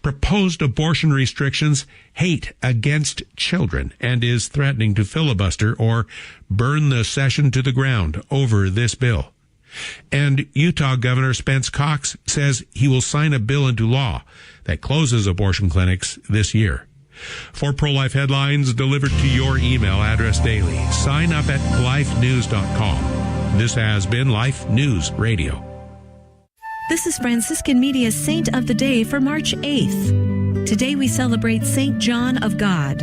proposed abortion restrictions hate against children and is threatening to filibuster or burn the session to the ground over this bill. And Utah Governor Spence Cox says he will sign a bill into law that closes abortion clinics this year. For pro-life headlines delivered to your email address daily, sign up at lifenews.com. This has been Life News Radio. This is Franciscan Media's Saint of the Day for March 8th. Today we celebrate Saint John of God.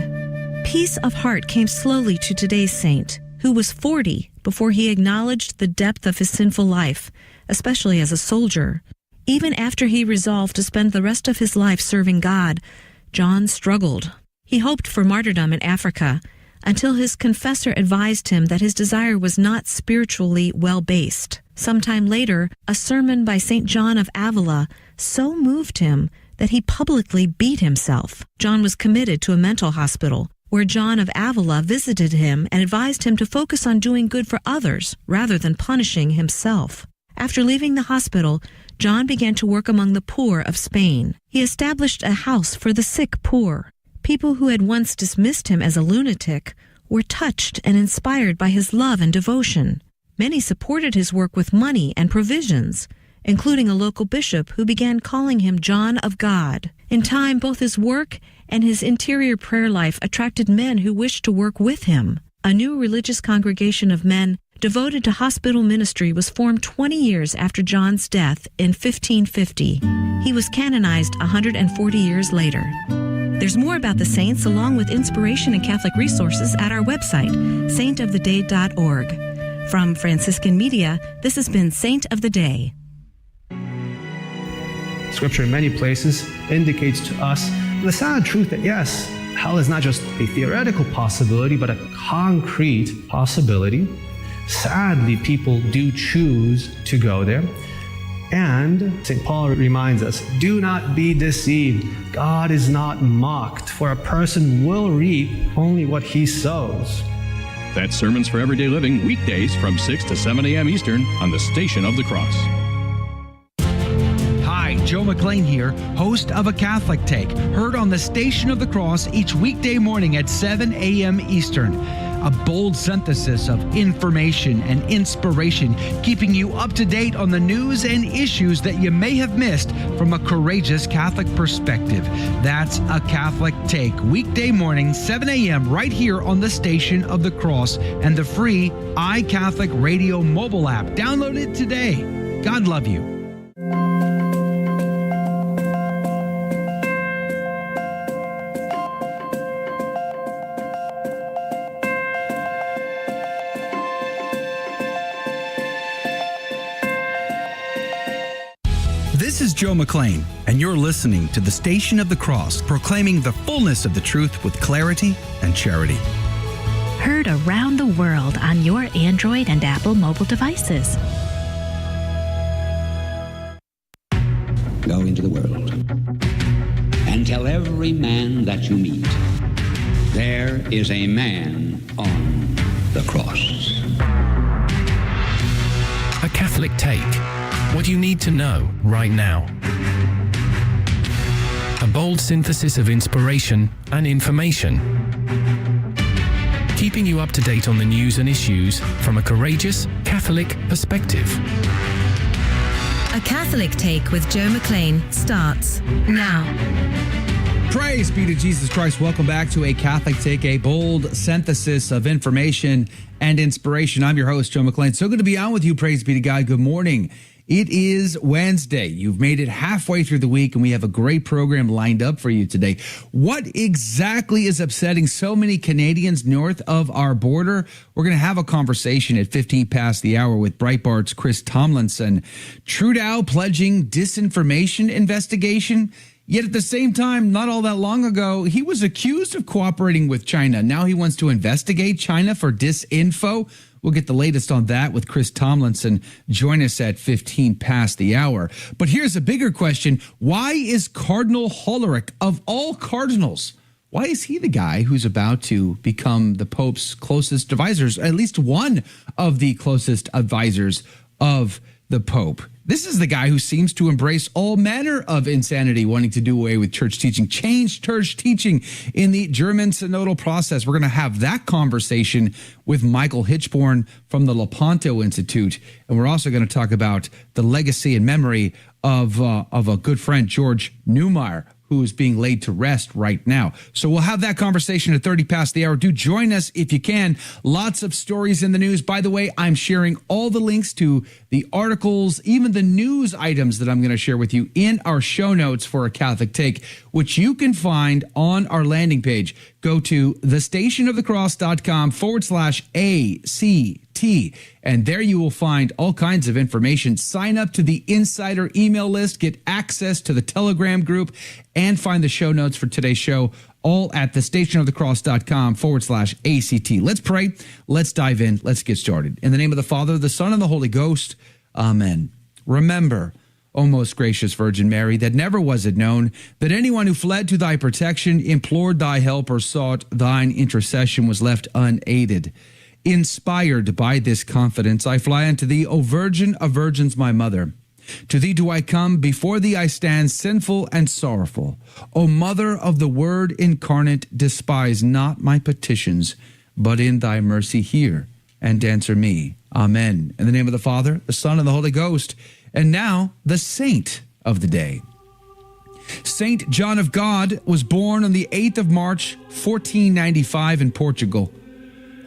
Peace of heart came slowly to today's saint, who was 40 before he acknowledged the depth of his sinful life, especially as a soldier. Even after he resolved to spend the rest of his life serving God, John struggled. He hoped for martyrdom in Africa until his confessor advised him that his desire was not spiritually well-based. Sometime later, a sermon by St. John of Avila so moved him that he publicly beat himself. John was committed to a mental hospital, where John of Avila visited him and advised him to focus on doing good for others rather than punishing himself. After leaving the hospital, John began to work among the poor of Spain. He established a house for the sick poor. People who had once dismissed him as a lunatic were touched and inspired by his love and devotion. Many supported his work with money and provisions, including a local bishop who began calling him John of God. In time, both his work and his interior prayer life attracted men who wished to work with him. A new religious congregation of men devoted to hospital ministry was formed 20 years after John's death in 1550. He was canonized 140 years later. There's more about the saints along with inspiration and Catholic resources at our website, saintoftheday.org. From Franciscan Media, this has been Saint of the Day. Scripture in many places indicates to us the sad truth that yes, hell is not just a theoretical possibility, but a concrete possibility. Sadly, people do choose to go there. And St. Paul reminds us, do not be deceived. God is not mocked, for a person will reap only what he sows. That's Sermons for Everyday Living, weekdays from 6 to 7 a.m. Eastern on the Station of the Cross. Hi, Joe McLean here, host of A Catholic Take, heard on the Station of the Cross each weekday morning at 7 a.m. Eastern. A bold synthesis of information and inspiration, keeping you up to date on the news and issues that you may have missed from a courageous Catholic perspective. That's A Catholic Take, weekday morning, 7 a.m. right here on the Station of the Cross and the free iCatholic Radio mobile app. Download it today. God love you. This is Joe McLean, and you're listening to the Station of the Cross, proclaiming the fullness of the truth with clarity and charity. Heard around the world on your Android and Apple mobile devices. Go into the world and tell every man that you meet, there is a man on the cross. A Catholic Take. What you need to know right now. A bold synthesis of inspiration and information. Keeping you up to date on the news and issues from a courageous Catholic perspective. A Catholic Take with Joe McLean starts now. Praise be to Jesus Christ. Welcome back to A Catholic Take, a bold synthesis of information and inspiration. I'm your host, Joe McLean. So good to be on with you. Praise be to God. Good morning. It is Wednesday. You've made it halfway through the week, and we have a great program lined up for you today. What exactly is upsetting so many Canadians north of our border? We're going to have a conversation at 15 past the hour with Breitbart's Chris Tomlinson. Trudeau pledging disinformation investigation. Yet at the same time, not all that long ago, he was accused of cooperating with China. Now he wants to investigate China for disinfo. We'll get the latest on that with Chris Tomlinson. Join us at 15 past the hour. But here's a bigger question. Why is Cardinal Hollerich, of all cardinals, why is he the guy who's about to become the Pope's closest advisors, at least one of the closest advisors of the Pope? This is the guy who seems to embrace all manner of insanity, wanting to do away with church teaching, change church teaching in the German synodal process. We're going to have that conversation with Michael Hichborn from the Lepanto Institute. And we're also going to talk about the legacy and memory of a good friend, George Neumeyer, who is being laid to rest right now. So we'll have that conversation at 30 past the hour. Do join us if you can. Lots of stories in the news. By the way, I'm sharing all the links to the articles, even the news items that I'm going to share with you in our show notes for A Catholic Take, which you can find on our landing page. Go to thestationofthecross.com/ACT. And there you will find all kinds of information. Sign up to the insider email list, get access to the Telegram group, and find the show notes for today's show, all at thestationofthecross.com/ACT. Let's pray. Let's dive in. Let's get started. In the name of the Father, the Son, and the Holy Ghost. Amen. Remember, O most gracious Virgin Mary, that never was it known that anyone who fled to thy protection, implored thy help, or sought thine intercession was left unaided. Inspired by this confidence, I fly unto thee, O Virgin of Virgins, my mother. To thee do I come, before thee I stand sinful and sorrowful. O Mother of the Word incarnate, despise not my petitions, but in thy mercy hear and answer me. Amen. In the name of the Father, the Son, and the Holy Ghost. And now, the saint of the day. Saint John of God was born on the 8th of March, 1495 in Portugal.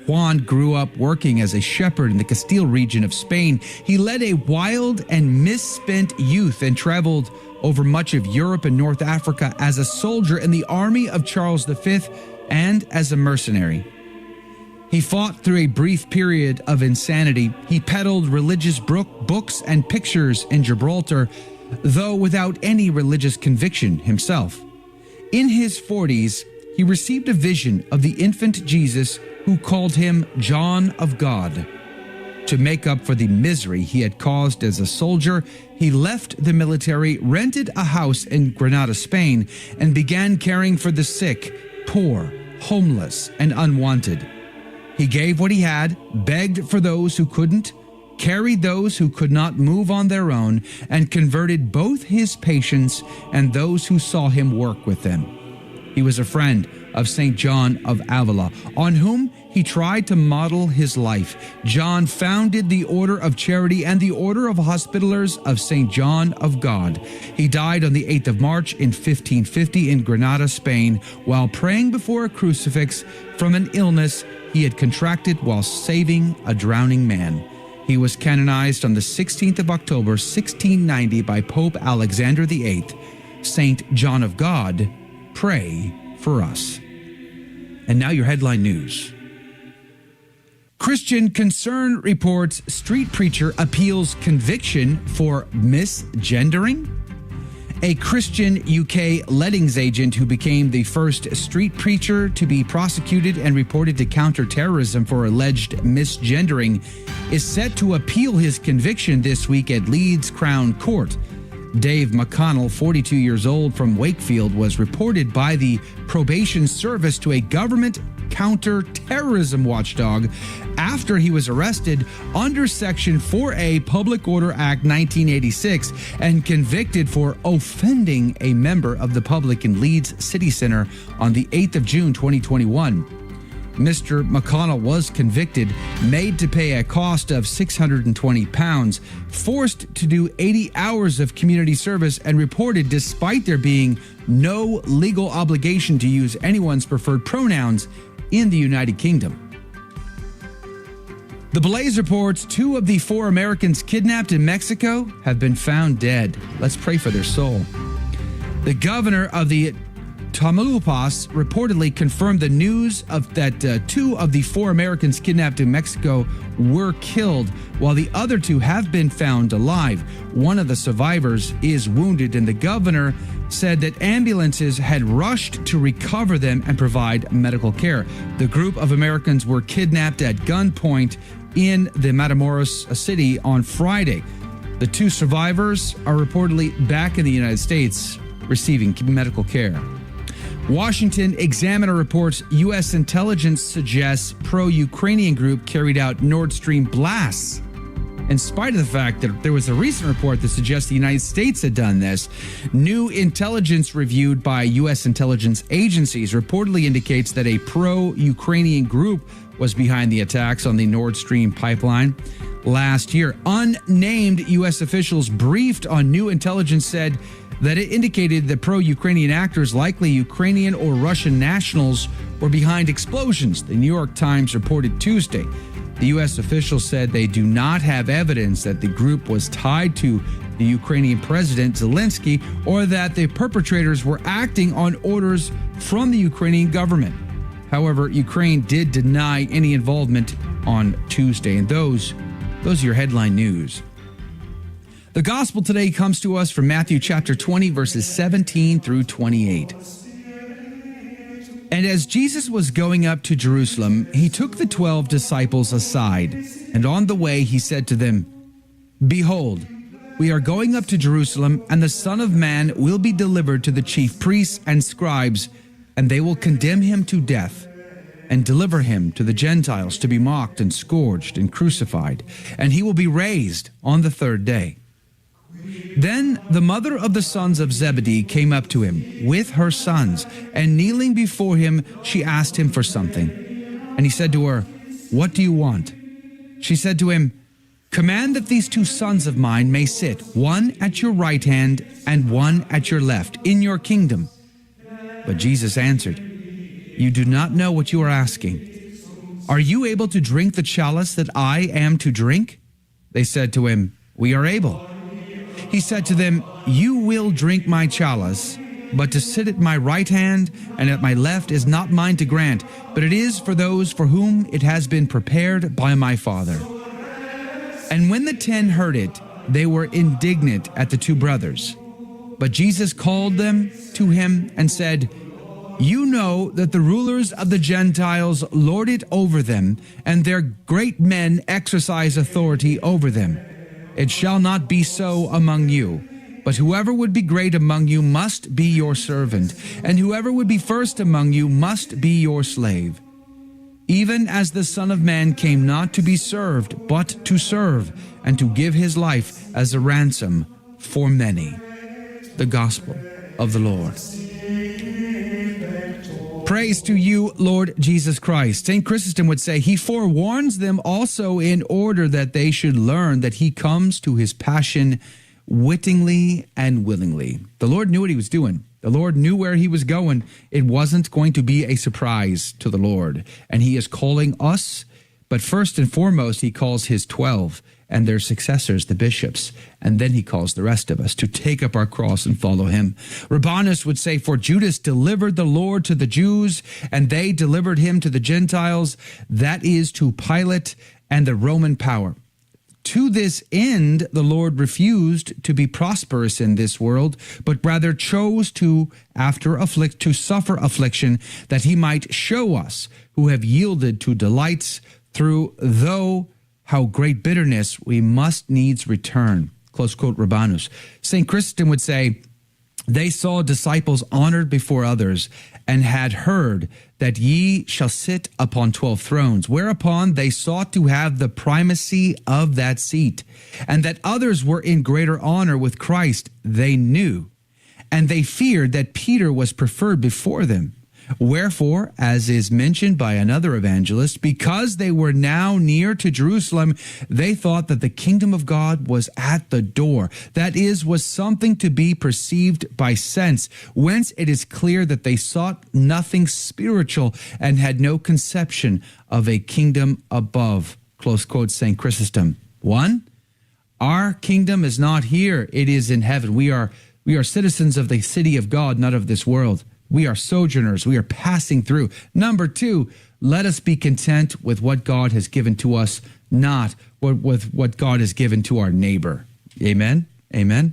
Juan grew up working as a shepherd in the Castile region of Spain. He led a wild and misspent youth and traveled over much of Europe and North Africa as a soldier in the army of Charles V and as a mercenary. He fought through a brief period of insanity. He peddled religious books and pictures in Gibraltar, though without any religious conviction himself. In his 40s, he received a vision of the infant Jesus, who called him John of God. To make up for the misery he had caused as a soldier, he left the military, rented a house in Granada, Spain, and began caring for the sick, poor, homeless, and unwanted. He gave what he had, begged for those who couldn't, carried those who could not move on their own, and converted both his patients and those who saw him work with them. He was a friend of St. John of Avila, on whom he tried to model his life. John founded the Order of Charity and the Order of Hospitallers of St. John of God. He died on the 8th of March in 1550 in Granada, Spain, while praying before a crucifix from an illness he had contracted while saving a drowning man. He was canonized on the 16th of October, 1690 by Pope Alexander VIII. St. John of God, pray for us. And now your headline news. Christian Concern reports street preacher appeals conviction for misgendering. A Christian UK lettings agent who became the first street preacher to be prosecuted and reported to counter-terrorism for alleged misgendering is set to appeal his conviction this week at Leeds Crown Court. Dave McConnell, 42 years old, from Wakefield, was reported by the probation service to a government counter-terrorism watchdog after he was arrested under Section 4A Public Order Act 1986 and convicted for offending a member of the public in Leeds City Centre on the 8th of June 2021. Mr. McConnell was convicted, made to pay a cost of £620, forced to do 80 hours of community service, and reported despite there being no legal obligation to use anyone's preferred pronouns in the United Kingdom. The Blaze reports 2 of the 4 Americans kidnapped in Mexico have been found dead. Let's pray for their soul. The governor of the Tamaulipas reportedly confirmed the news of that 2 of the 4 Americans kidnapped in Mexico were killed, while the other 2 have been found alive. One of the survivors is wounded, and the governor said that ambulances had rushed to recover them and provide medical care. The group of Americans were kidnapped at gunpoint in the Matamoros city on Friday. The 2 survivors are reportedly back in the United States receiving medical care. Washington Examiner reports U.S. intelligence suggests pro-Ukrainian group carried out Nord Stream blasts in spite of the fact that there was a recent report that suggests the United States had done this. New intelligence reviewed by U.S. intelligence agencies reportedly indicates that a pro-Ukrainian group was behind the attacks on the Nord Stream pipeline last year. Unnamed U.S. officials briefed on new intelligence said that it indicated that pro-Ukrainian actors, likely Ukrainian or Russian nationals, were behind explosions, the New York Times reported Tuesday. The U.S. officials said they do not have evidence that the group was tied to the Ukrainian President Zelensky or that the perpetrators were acting on orders from the Ukrainian government. However, Ukraine did deny any involvement on Tuesday, and those are your headline news. The gospel today comes to us from Matthew chapter 20, verses 17 through 28. And as Jesus was going up to Jerusalem, he took the 12 disciples aside, and on the way he said to them, "Behold, we are going up to Jerusalem, and the Son of Man will be delivered to the chief priests and scribes, and they will condemn him to death, and deliver him to the Gentiles to be mocked and scourged and crucified, and he will be raised on the third day." Then the mother of the sons of Zebedee came up to him with her sons, and kneeling before him, she asked him for something. And he said to her, "What do you want?" She said to him, "Command that these 2 sons of mine may sit, one at your right hand and one at your left, in your kingdom." But Jesus answered, "You do not know what you are asking. Are you able to drink the chalice that I am to drink?" They said to him, "We are able." He said to them, "You will drink my chalice, but to sit at my right hand and at my left is not mine to grant, but it is for those for whom it has been prepared by my Father." And when the 10 heard it, they were indignant at the 2 brothers. But Jesus called them to him and said, "You know that the rulers of the Gentiles lord it over them, and their great men exercise authority over them. It shall not be so among you, but whoever would be great among you must be your servant, and whoever would be first among you must be your slave. Even as the Son of Man came not to be served, but to serve, and to give his life as a ransom for many." The Gospel of the Lord. Praise to you, Lord Jesus Christ. St. Chrysostom would say, he forewarns them also in order that they should learn that he comes to his passion wittingly and willingly. The Lord knew what he was doing. The Lord knew where he was going. It wasn't going to be a surprise to the Lord. And he is calling us, but first and foremost, he calls his 12 and their successors, the bishops, and then he calls the rest of us to take up our cross and follow him. Rabanus would say, "For Judas delivered the Lord to the Jews, and they delivered him to the Gentiles, that is, to Pilate and the Roman power. To this end, the Lord refused to be prosperous in this world, but rather chose to suffer affliction, that he might show us who have yielded to delights through how great bitterness we must needs return." Close quote, Rabanus. St. Chrysostom would say, "They saw disciples honored before others, and had heard that ye shall sit upon 12 thrones, whereupon they sought to have the primacy of that seat, and that others were in greater honor with Christ they knew, and they feared that Peter was preferred before them. Wherefore, as is mentioned by another evangelist, because they were now near to Jerusalem, they thought that the kingdom of God was at the door. That is, was something to be perceived by sense, whence it is clear that they sought nothing spiritual and had no conception of a kingdom above." Close quote, St. Chrysostom. 1, our kingdom is not here, it is in heaven. We are citizens of the city of God, not of this world. We are sojourners. We are passing through. Number 2, let us be content with what God has given to us, not with what God has given to our neighbor. Amen? Amen?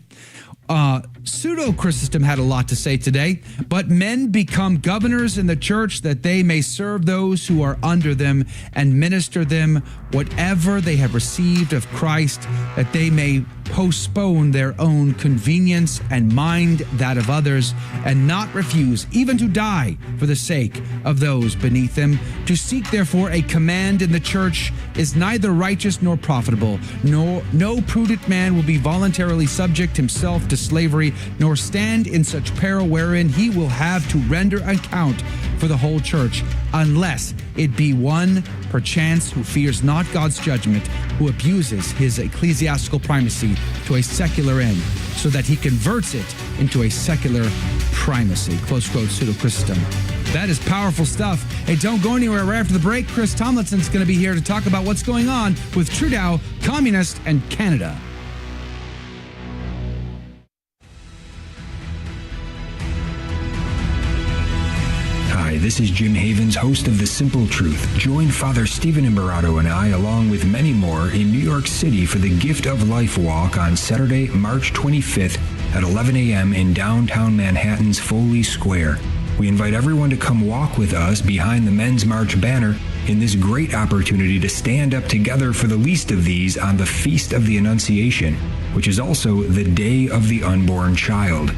Pseudo-Chrysostom had a lot to say today. "But men become governors in the church that they may serve those who are under them and minister them whatever they have received of Christ, that they may postpone their own convenience and mind that of others, and not refuse even to die for the sake of those beneath them. To seek, therefore, a command in the church is neither righteous nor profitable. No prudent man will be voluntarily subject himself to slavery, nor stand in such peril wherein he will have to render account for the whole church, unless it be one, perchance, who fears not God's judgment, who abuses his ecclesiastical primacy to a secular end, so that he converts it into a secular primacy. Close quote, pseudo-Christendom. That is powerful stuff. Hey, don't go anywhere. Right after the break, Chris Tomlinson's going to be here to talk about what's going on with Trudeau, Communist, and Canada. Hi, this is Jim Havens, host of The Simple Truth. Join Father Stephen Imperato and I, along with many more, in New York City for the Gift of Life Walk on Saturday, March 25th at 11 a.m. in downtown Manhattan's Foley Square. We invite everyone to come walk with us behind the Men's March banner in this great opportunity to stand up together for the least of these on the Feast of the Annunciation, which is also the Day of the Unborn Child.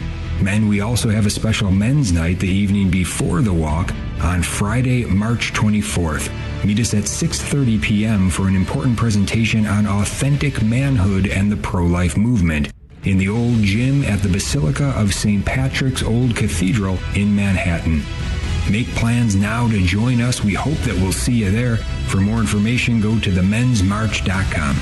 Men, we also have a special men's night the evening before the walk on Friday, March 24th. Meet us at 6:30 p.m. for an important presentation on authentic manhood and the pro-life movement in the old gym at the Basilica of St. Patrick's Old Cathedral in Manhattan. Make plans now to join us. We hope that we'll see you there. For more information, go to themensmarch.com.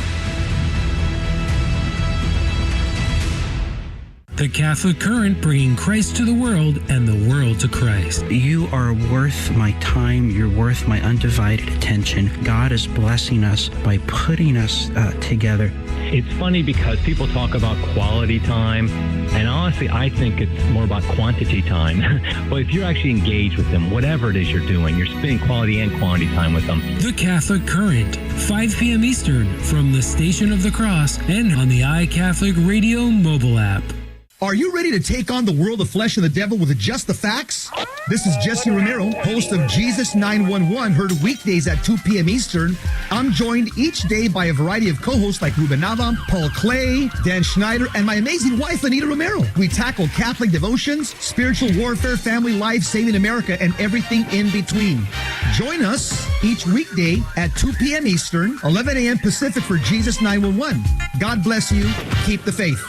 The Catholic Current, bringing Christ to the world and the world to Christ. You are worth my time. You're worth my undivided attention. God is blessing us by putting us together. It's funny because people talk about quality time, and honestly, I think it's more about quantity time. But if you're actually engaged with them, whatever it is you're doing, you're spending quality and quantity time with them. The Catholic Current, 5 p.m. Eastern, from the Station of the Cross and on the iCatholic Radio mobile app. Are you ready to take on the world of flesh and the devil with just the facts? This is Jesse Romero, host of Jesus 911, heard weekdays at 2 p.m. Eastern. I'm joined each day by a variety of co-hosts like Ruben Nava, Paul Clay, Dan Schneider, and my amazing wife, Anita Romero. We tackle Catholic devotions, spiritual warfare, family life, saving America, and everything in between. Join us each weekday at 2 p.m. Eastern, 11 a.m. Pacific for Jesus 911. God bless you. Keep the faith.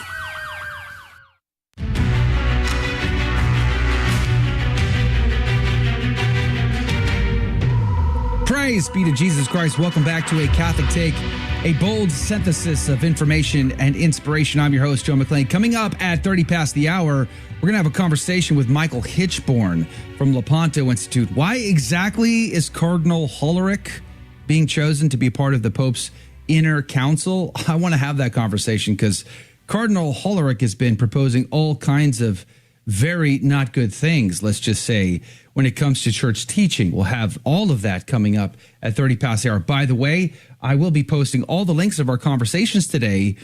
Praise be to Jesus Christ. Welcome back to A Catholic Take, a bold synthesis of information and inspiration. I'm your host, Joe McLean. Coming up at 30 past the hour, we're going to have a conversation with Michael Hichborn from Lepanto Institute. Why exactly is Cardinal Hollerich being chosen to be part of the Pope's inner council? I want to have that conversation because Cardinal Hollerich has been proposing all kinds of very not good things, let's just say, when it comes to church teaching. We'll have all of that coming up at 30 past the hour. By the way, I will be posting all the links of our conversations today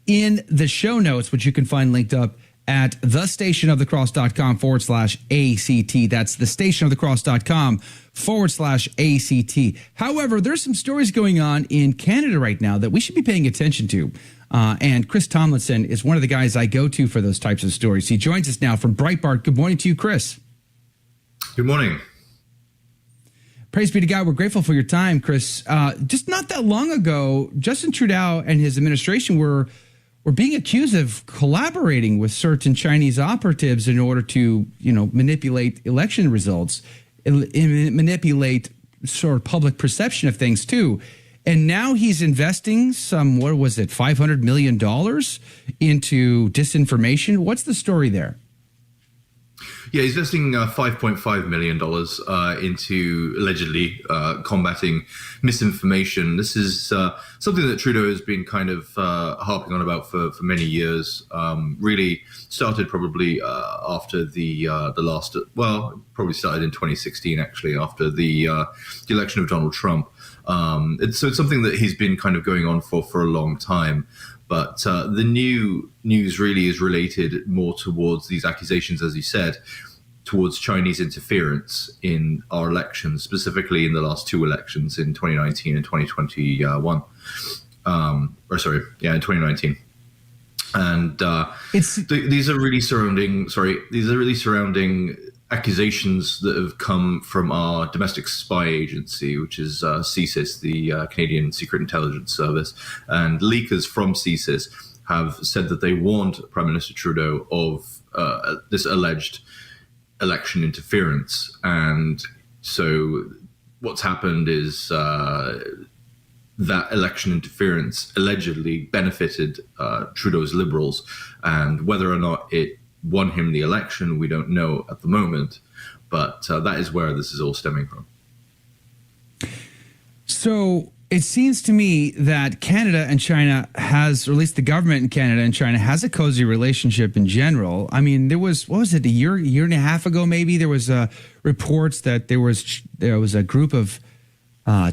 in the show notes, which you can find linked up at thestationofthecross.com/ACT. That's thestationofthecross.com/ACT. However, there's some stories going on in Canada right now that we should be paying attention to. And Chris Tomlinson is one of the guys I go to for those types of stories. He joins us now from Breitbart. Good morning to you, Chris. Good morning. Praise be to God. We're grateful for your time, Chris. Just not that long ago, Justin Trudeau and his administration were being accused of collaborating with certain Chinese operatives in order to, manipulate election results, manipulate sort of public perception of things too. And now he's investing some, $500 million into disinformation. What's the story there? Yeah, he's investing $5.5 million into allegedly combating misinformation. This is something that Trudeau has been kind of harping on about for many years. Really started probably after the last, probably started in 2016, actually, after the election of Donald Trump. It's something that he's been kind of going on for a long time. But the new news really is related more towards these accusations, as you said, towards Chinese interference in our elections, specifically in the last two elections in 2019 and 2021. In 2019. And these are really surrounding accusations that have come from our domestic spy agency, which is CSIS, the Canadian Secret Intelligence Service. And leakers from CSIS have said that they warned Prime Minister Trudeau of this alleged election interference. And so what's happened is that election interference allegedly benefited Trudeau's Liberals, and whether or not it won him the election, we don't know at the moment, but that is where this is all stemming from. So it seems to me that Canada and China has, or at least the government in Canada and China has a cozy relationship in general. I mean, there was, what was it, a year and a half ago maybe, there was reports that there was a group of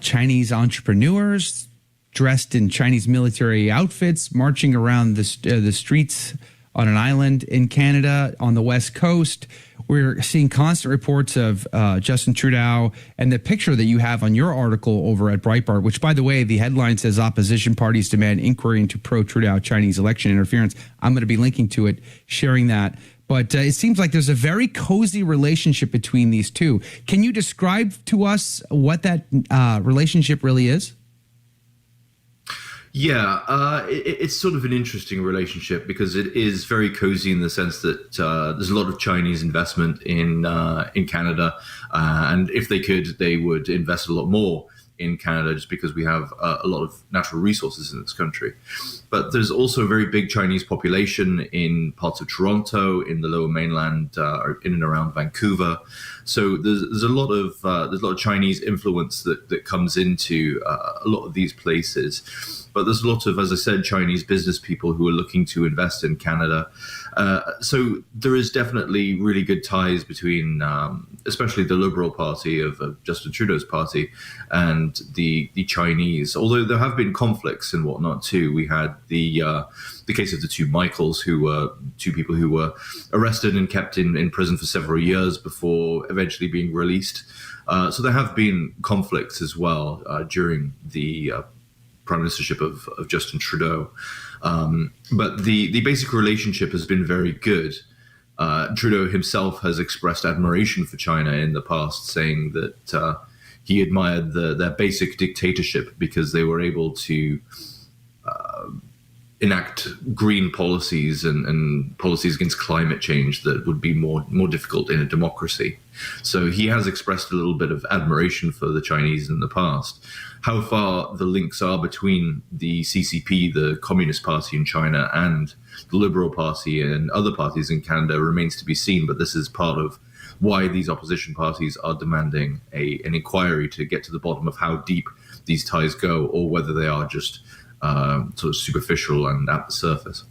Chinese entrepreneurs dressed in Chinese military outfits marching around the streets on an island in Canada on the West Coast. We're seeing constant reports of Justin Trudeau, and the picture that you have on your article over at Breitbart, which, by the way, the headline says opposition parties demand inquiry into pro-Trudeau Chinese election interference. I'm going to be linking to it, sharing that. But it seems like there's a very cozy relationship between these two. Can you describe to us what that relationship really is? Yeah, it's sort of an interesting relationship because it is very cozy in the sense that there's a lot of Chinese investment in Canada, and if they could, they would invest a lot more in Canada just because we have a lot of natural resources in this country. But there's also a very big Chinese population in parts of Toronto, in the Lower Mainland, or in and around Vancouver. So there's a lot of Chinese influence that comes into a lot of these places. But there's a lot of, as I said, Chinese business people who are looking to invest in Canada. So there is definitely really good ties between, especially the Liberal Party of Justin Trudeau's party and the Chinese. Although there have been conflicts and whatnot too. We had the case of the two Michaels, who were two people who were arrested and kept in prison for several years before eventually being released. So there have been conflicts as well during the prime ministership of Justin Trudeau. But the basic relationship has been very good. Trudeau himself has expressed admiration for China in the past, saying that he admired their basic dictatorship because they were able to enact green policies and policies against climate change that would be more difficult in a democracy. So he has expressed a little bit of admiration for the Chinese in the past. How far the links are between the CCP, the Communist Party in China, and the Liberal Party and other parties in Canada remains to be seen, but this is part of why these opposition parties are demanding an inquiry to get to the bottom of how deep these ties go, or whether they are just sort of superficial and at the surface.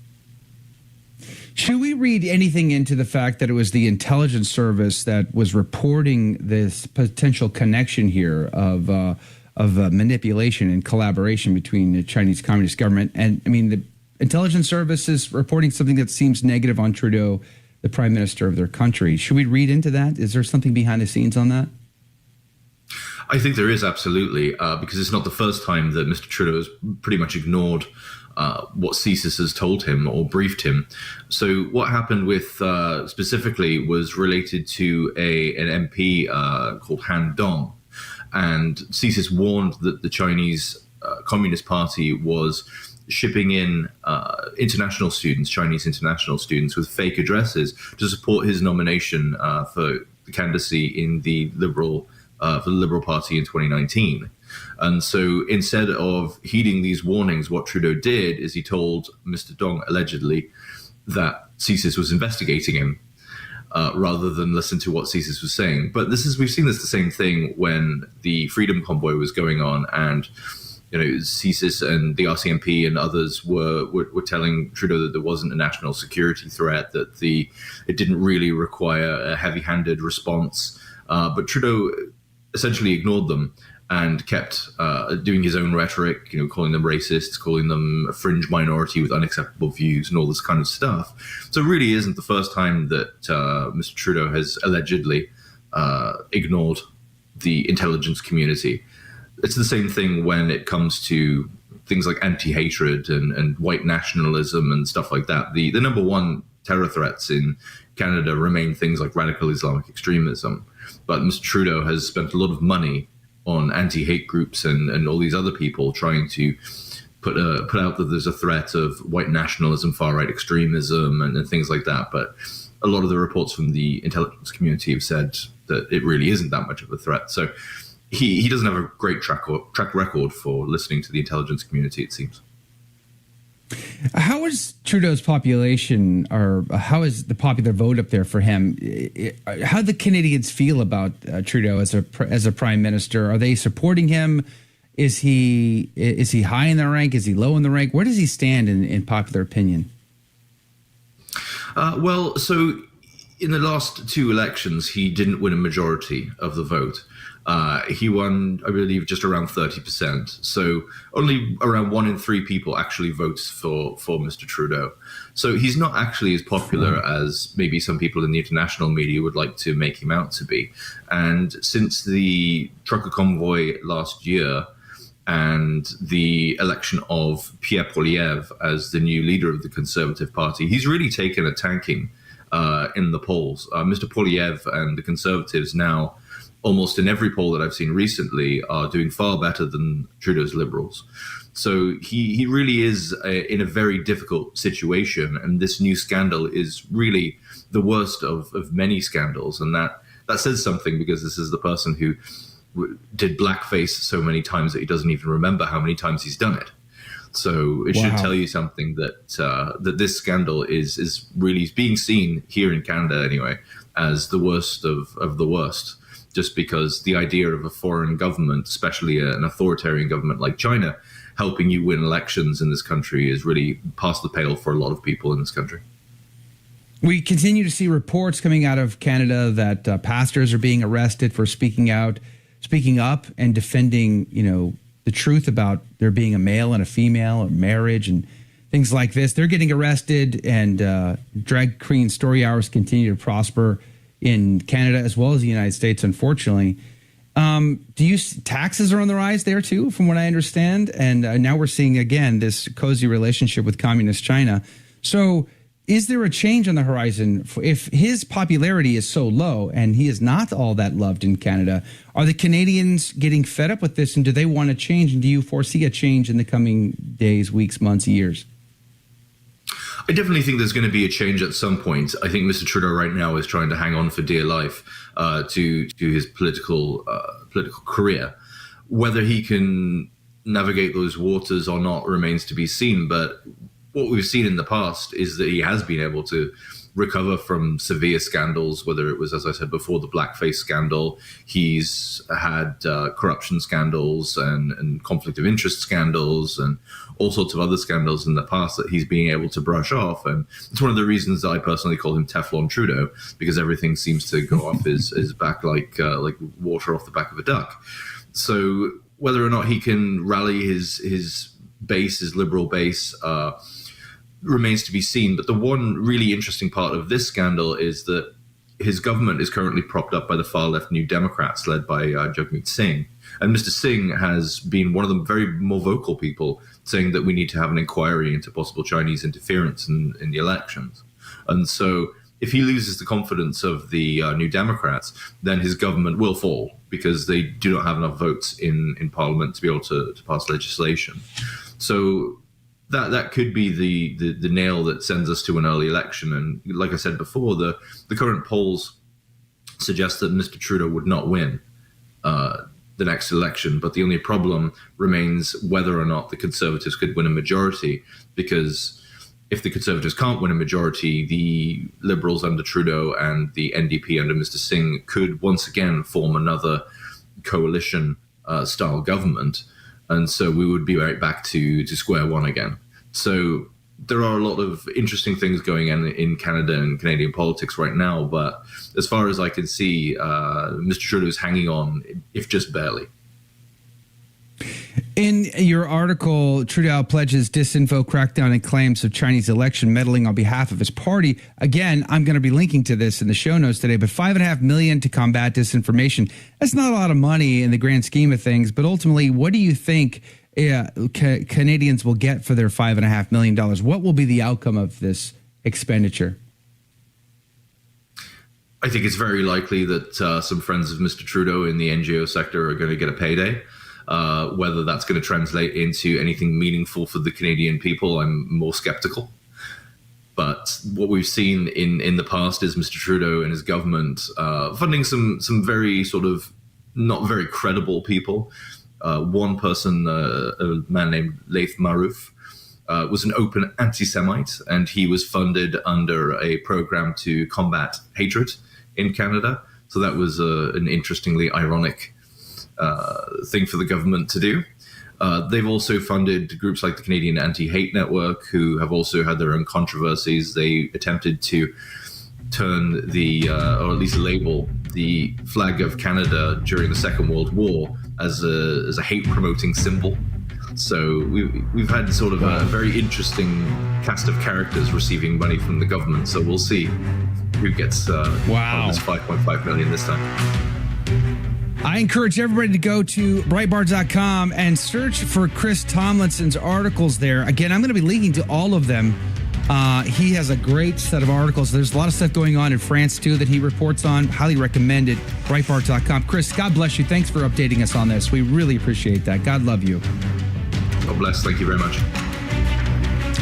Should we read anything into the fact that it was the intelligence service that was reporting this potential connection here of manipulation and collaboration between the Chinese Communist government? And I mean, the intelligence service is reporting something that seems negative on Trudeau, the prime minister of their country. Should we read into that? Is there something behind the scenes on that? I think there is, absolutely, because it's not the first time that Mr. Trudeau has pretty much ignored what CSIS has told him or briefed him. So what happened with specifically was related to an MP called Han Dong. And CSIS warned that the Chinese Communist Party was shipping in international students, Chinese international students, with fake addresses to support his nomination for the candidacy in the Liberal Party in 2019. And so instead of heeding these warnings, what Trudeau did is he told Mr. Dong, allegedly, that CSIS was investigating him, rather than listen to what CSIS was saying. But we've seen this the same thing when the Freedom Convoy was going on, and CSIS and the RCMP and others were telling Trudeau that there wasn't a national security threat, that it didn't really require a heavy-handed response. But Trudeau essentially ignored them and kept doing his own rhetoric, calling them racists, calling them a fringe minority with unacceptable views and all this kind of stuff. So it really isn't the first time that Mr. Trudeau has allegedly ignored the intelligence community. It's the same thing when it comes to things like anti-hatred and white nationalism and stuff like that. The number one terror threats in Canada remain things like radical Islamic extremism. But Mr. Trudeau has spent a lot of money on anti-hate groups and all these other people trying to put out that there's a threat of white nationalism, far-right extremism, and things like that. But a lot of the reports from the intelligence community have said that it really isn't that much of a threat. So he doesn't have a great track record for listening to the intelligence community, it seems. How is Trudeau's population, or how is the popular vote up there for him? How do the Canadians feel about Trudeau as a prime minister? Are they supporting him? Is he high in the rank? Is he low in the rank? Where does he stand in popular opinion? Well, so in the last two elections, he didn't win a majority of the vote. He won, I believe, just around 30%. So only around 1 in 3 people actually votes for Mr. Trudeau. So he's not actually as popular as maybe some people in the international media would like to make him out to be. And since the trucker convoy last year and the election of Pierre Poilievre as the new leader of the Conservative Party, he's really taken a tanking in the polls. Mr. Poilievre and the Conservatives now, almost in every poll that I've seen recently, are doing far better than Trudeau's Liberals. So he really is in a very difficult situation, and this new scandal is really the worst of many scandals, and that says something, because this is the person who did blackface so many times that he doesn't even remember how many times he's done it. So it should tell you something that this scandal is really being seen here in Canada anyway as the worst of the worst. Just because the idea of a foreign government, especially an authoritarian government like China, helping you win elections in this country is really past the pale for a lot of people in this country. We continue to see reports coming out of Canada that pastors are being arrested for speaking up and defending, the truth about there being a male and a female, or marriage and things like this. They're getting arrested, and drag queen story hours continue to prosper in Canada as well as the United States, unfortunately. Taxes are on the rise there too, from what I understand, and now we're seeing again this cozy relationship with communist China. So is there a change on the horizon? If his popularity is so low and he is not all that loved in Canada, are the Canadians getting fed up with this, and do they want to change, and do you foresee a change in the coming days, weeks, months, years? I definitely think there's going to be a change at some point. I think Mr. Trudeau right now is trying to hang on for dear life to his political career. Whether he can navigate those waters or not remains to be seen. But what we've seen in the past is that he has been able to recover from severe scandals, whether it was, as I said before, the blackface scandal. He's had corruption scandals and conflict of interest scandals and all sorts of other scandals in the past that he's being able to brush off. And it's one of the reasons that I personally call him Teflon Trudeau, because everything seems to go off his back like water off the back of a duck. So whether or not he can rally his base, his liberal base, remains to be seen. But the one really interesting part of this scandal is that his government is currently propped up by the far left New Democrats led by Jagmeet Singh. And Mr. Singh has been one of the very more vocal people saying that we need to have an inquiry into possible Chinese interference in the elections. And so if he loses the confidence of the New Democrats, then his government will fall, because they do not have enough votes in Parliament to be able to pass legislation. So that could be the nail that sends us to an early election. And like I said before, the current polls suggest that Mr. Trudeau would not win the next election, but the only problem remains whether or not the Conservatives could win a majority, because if the Conservatives can't win a majority, the Liberals under Trudeau and the NDP under Mr. Singh could once again form another coalition style government. And so we would be right back to square one again. So there are a lot of interesting things going on in Canada and Canadian politics right now. But as far as I can see, Mr. Trudeau is hanging on, if just barely. In your article, Trudeau pledges disinfo crackdown and claims of Chinese election meddling on behalf of his party. Again, I'm going to be linking to this in the show notes today, but $5.5 million to combat disinformation. That's not a lot of money in the grand scheme of things, but ultimately, what do you think Canadians will get for their $5.5 million. What will be the outcome of this expenditure? I think it's very likely that some friends of Mr. Trudeau in the NGO sector are going to get a payday. Whether that's going to translate into anything meaningful for the Canadian people, I'm more skeptical. But what we've seen in the past is Mr. Trudeau and his government funding some very sort of not very credible people. One person, a man named Leif Marouf, was an open anti-Semite, and he was funded under a program to combat hatred in Canada. So that was an interestingly ironic thing for the government to do. They've also funded groups like the Canadian Anti-Hate Network, who have also had their own controversies. They attempted to turn or at least label the flag of Canada during the Second World War as a hate-promoting symbol. So we've had sort of a very interesting cast of characters receiving money from the government. So we'll see who gets this $5.5 million this time. I encourage everybody to go to Breitbart.com and search for Chris Tomlinson's articles there. Again, I'm going to be linking to all of them. He has a great set of articles. There's a lot of stuff going on in France, too, that he reports on. Highly recommended. Breitbart.com. Chris, God bless you. Thanks for updating us on this. We really appreciate that. God love you. God bless. Thank you very much.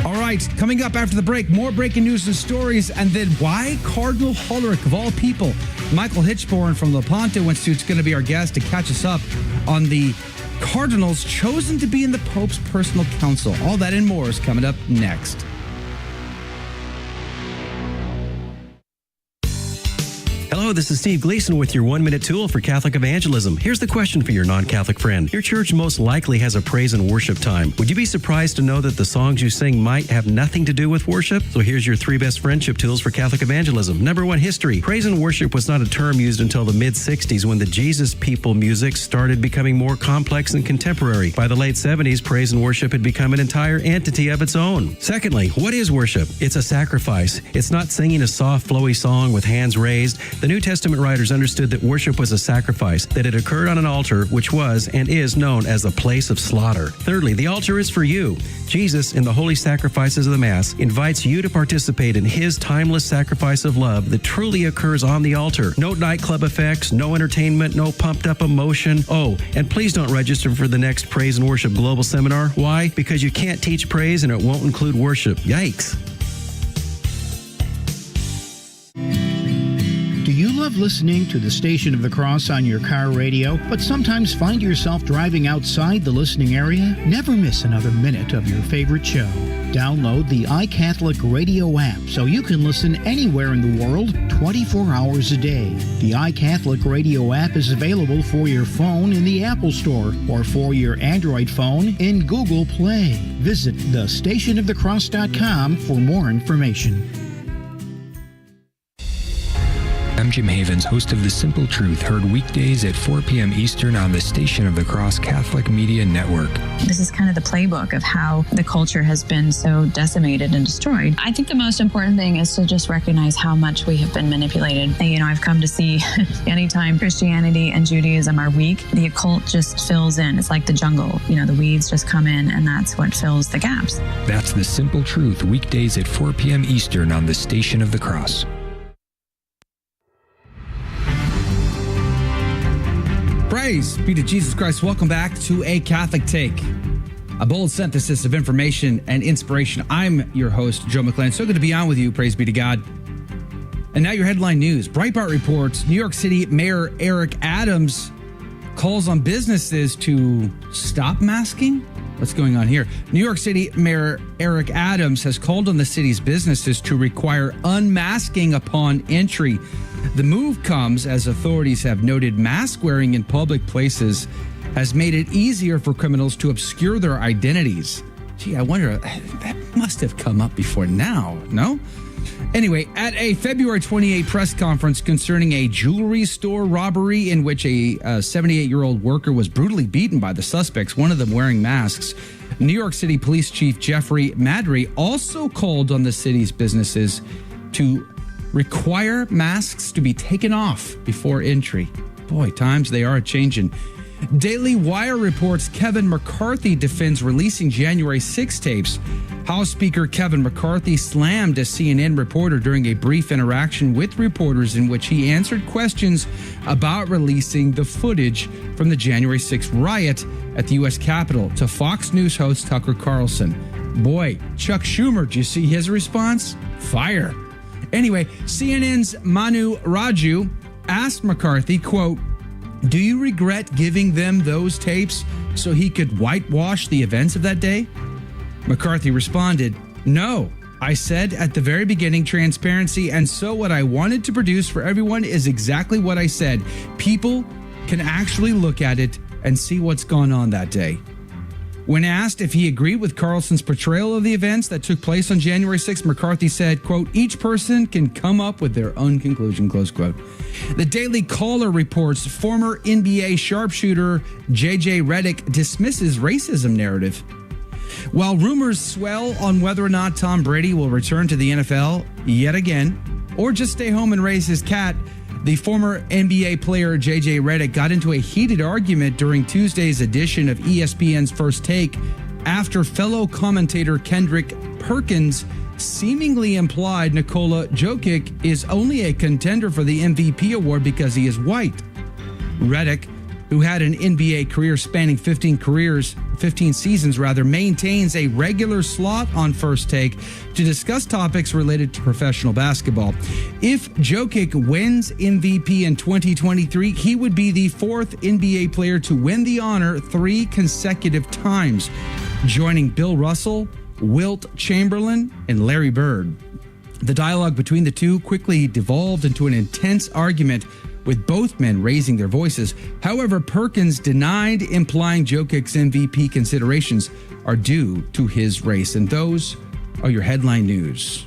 All right. Coming up after the break, more breaking news and stories. And then why Cardinal Hollerich, of all people? Michael Hichborn from Lepanto Institute is going to be our guest to catch us up on the Cardinals chosen to be in the Pope's personal council. All that and more is coming up next. Hello, this is Steve Gleason with your 1-minute tool for Catholic evangelism. Here's the question for your non-Catholic friend. Your church most likely has a praise and worship time. Would you be surprised to know that the songs you sing might have nothing to do with worship? So here's your 3 best friendship tools for Catholic evangelism. Number 1, history. Praise and worship was not a term used until the mid-60s when the Jesus people music started becoming more complex and contemporary. By the late 70s, praise and worship had become an entire entity of its own. Secondly, what is worship? It's a sacrifice. It's not singing a soft, flowy song with hands raised. The New Testament writers understood that worship was a sacrifice, that it occurred on an altar, which was and is known as a place of slaughter. Thirdly, the altar is for you. Jesus, in the holy sacrifices of the Mass, invites you to participate in his timeless sacrifice of love that truly occurs on the altar. No nightclub effects, no entertainment, no pumped-up emotion. Oh, and please don't register for the next Praise and Worship Global Seminar. Why? Because you can't teach praise and it won't include worship. Yikes. Do you love listening to the Station of the Cross on your car radio, but sometimes find yourself driving outside the listening area? Never miss another minute of your favorite show. Download the iCatholic Radio app so you can listen anywhere in the world 24 hours a day. The iCatholic Radio app is available for your phone in the Apple Store or for your Android phone in Google Play. Visit thestationofthecross.com for more information. I'm Jim Havens, host of The Simple Truth, heard weekdays at 4 p.m. Eastern on the Station of the Cross Catholic Media Network. This is kind of the playbook of how the culture has been so decimated and destroyed. I think the most important thing is to just recognize how much we have been manipulated. And, you know, I've come to see anytime Christianity and Judaism are weak, the occult just fills in. It's like the jungle. You know, the weeds just come in, and that's what fills the gaps. That's The Simple Truth, weekdays at 4 p.m. Eastern on the Station of the Cross. Praise be to Jesus Christ. Welcome back to A Catholic Take, a bold synthesis of information and inspiration. I'm your host, Joe McClain. So good to be on with you. Praise be to God. And now your headline news. Breitbart reports New York City Mayor Eric Adams calls on businesses to stop masking. What's going on here? New York City Mayor Eric Adams has called on the city's businesses to require unmasking upon entry. The move comes as authorities have noted mask wearing in public places has made it easier for criminals to obscure their identities. Gee, I wonder, that must have come up before now, no? Anyway, at a February 28 press conference concerning a jewelry store robbery in which a 78-year-old worker was brutally beaten by the suspects, one of them wearing masks, New York City Police Chief Jeffrey Madry also called on the city's businesses to require masks to be taken off before entry. Boy, times they are changing. Daily Wire reports Kevin McCarthy defends releasing January 6 tapes. House Speaker Kevin McCarthy slammed a CNN reporter during a brief interaction with reporters in which he answered questions about releasing the footage from the January 6 riot at the U.S. Capitol to Fox News host Tucker Carlson. Boy, Chuck Schumer, do you see his response? Fire. Anyway, CNN's Manu Raju asked McCarthy, quote, "Do you regret giving them those tapes so he could whitewash the events of that day?" McCarthy responded, "No. I said at the very beginning, transparency, and so what I wanted to produce for everyone is exactly what I said. People can actually look at it and see what's gone on that day." When asked if he agreed with Carlson's portrayal of the events that took place on January 6th, McCarthy said, quote, "Each person can come up with their own conclusion," close quote. The Daily Caller reports former NBA sharpshooter J.J. Redick dismisses racism narrative. While rumors swell on whether or not Tom Brady will return to the NFL yet again, or just stay home and raise his cat, the former NBA player J.J. Redick got into a heated argument during Tuesday's edition of ESPN's First Take after fellow commentator Kendrick Perkins seemingly implied Nikola Jokic is only a contender for the MVP award because he is white. Redick, who had an NBA career spanning 15 seasons, maintains a regular slot on First Take to discuss topics related to professional basketball. If Jokic wins MVP in 2023, he would be the fourth NBA player to win the honor 3 consecutive times, joining Bill Russell, Wilt Chamberlain, and Larry Bird. The dialogue between the two quickly devolved into an intense argument, with both men raising their voices. However, Perkins denied implying Jokic's MVP considerations are due to his race. And those are your headline news.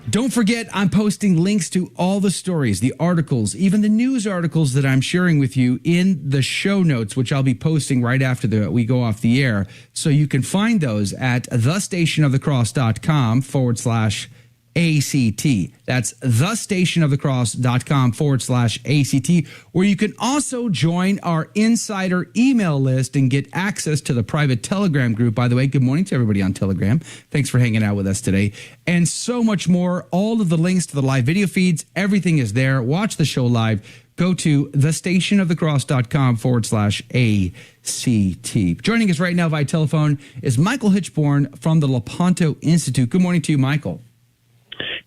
Don't forget, I'm posting links to all the stories, the articles, even the news articles that I'm sharing with you in the show notes, which I'll be posting right after we go off the air. So you can find those at thestationofthecross.com/ACT. That's thestationofthecross.com/ACT, where you can also join our insider email list and get access to the private Telegram group. By the way, good morning to everybody on Telegram. Thanks for hanging out with us today. And so much more. All of the links to the live video feeds, everything is there. Watch the show live. Go to thestationofthecross.com/ACT. Joining us right now via telephone is Michael Hichborn from the Lepanto Institute. Good morning to you, Michael.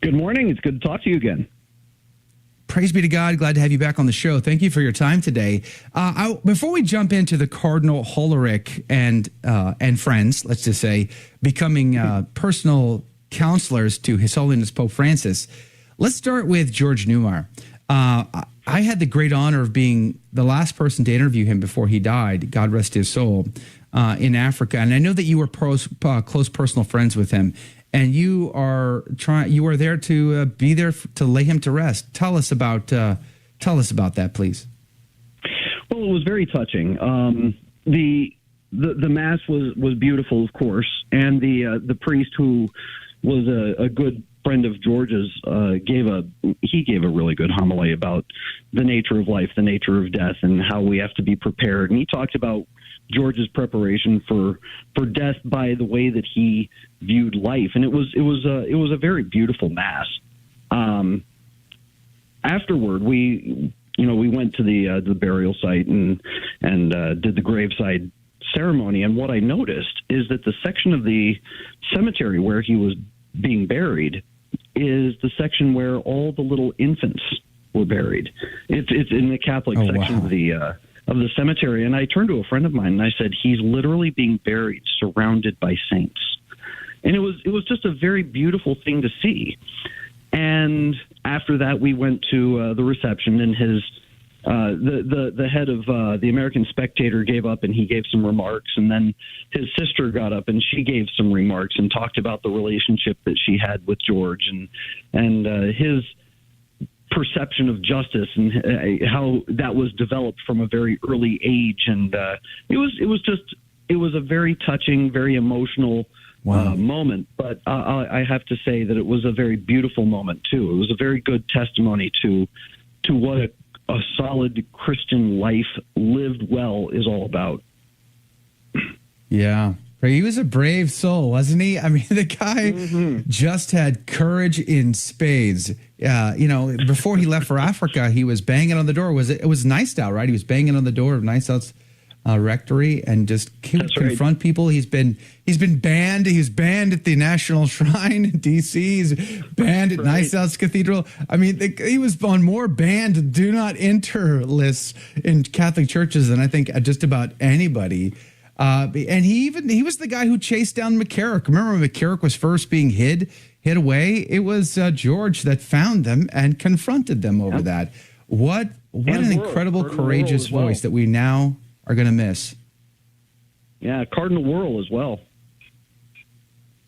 Good morning. It's good to talk to you again. Praise be to God. Glad to have you back on the show. Thank you for your time today. Before we jump into the Cardinal Hollerich and friends, let's just say, becoming personal counselors to His Holiness Pope Francis, let's start with George Neumeier. I had the great honor of being the last person to interview him before he died, God rest his soul, in Africa. And I know that you were close personal friends with him. And you are there to be there to lay him to rest. Tell us about that, please. Well, it was very touching. The mass was beautiful, of course, and the priest, who was a good friend of George's, gave a really good homily about the nature of life, the nature of death, and how we have to be prepared. And he talked about George's preparation for death by the way that he viewed life, and it was a very beautiful mass. Afterward, we went to the burial site and did the graveside ceremony, and what I noticed is that the section of the cemetery where he was being buried is the section where all the little infants were buried. It's in the Catholic section of the cemetery. And I turned to a friend of mine and I said, he's literally being buried surrounded by saints. And it was just a very beautiful thing to see. And after that, we went to the reception, and his the head of the American Spectator gave up and he gave some remarks. And then his sister got up and she gave some remarks and talked about the relationship that she had with George and his perception of justice and how that was developed from a very early age. And it was a very touching, very emotional moment. But I have to say that it was a very beautiful moment too. It was a very good testimony to what a solid Christian life lived well is all about. Yeah. He was a brave soul, wasn't he? I mean, the guy just had courage in spades. Before he left for Africa, he was banging on the door. It was Nystow, right? He was banging on the door of Nystow's rectory and just confront people. He's been banned. He was banned at the National Shrine in D.C. He's banned at Nystow's Cathedral. I mean, he was on more banned do not enter lists in Catholic churches than I think just about anybody. And he was the guy who chased down McCarrick. Remember when McCarrick was first being hid away? It was George that found them and confronted them over that. What an incredible, courageous voice that we now are going to miss. Yeah, Cardinal Wuerl as well.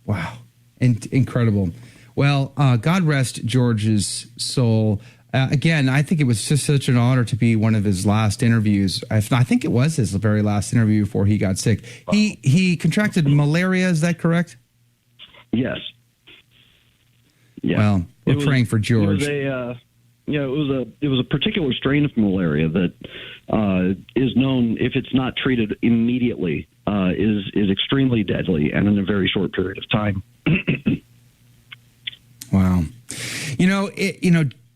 Wow. Incredible. Well, God rest George's soul. Again, I think it was just such an honor to be one of his last interviews. I think it was his very last interview before he got sick. He contracted malaria. Is that correct? Yes. Yeah. Well, we're praying for George. It was a particular strain of malaria that is known, if it's not treated immediately, is extremely deadly and in a very short period of time. Wow.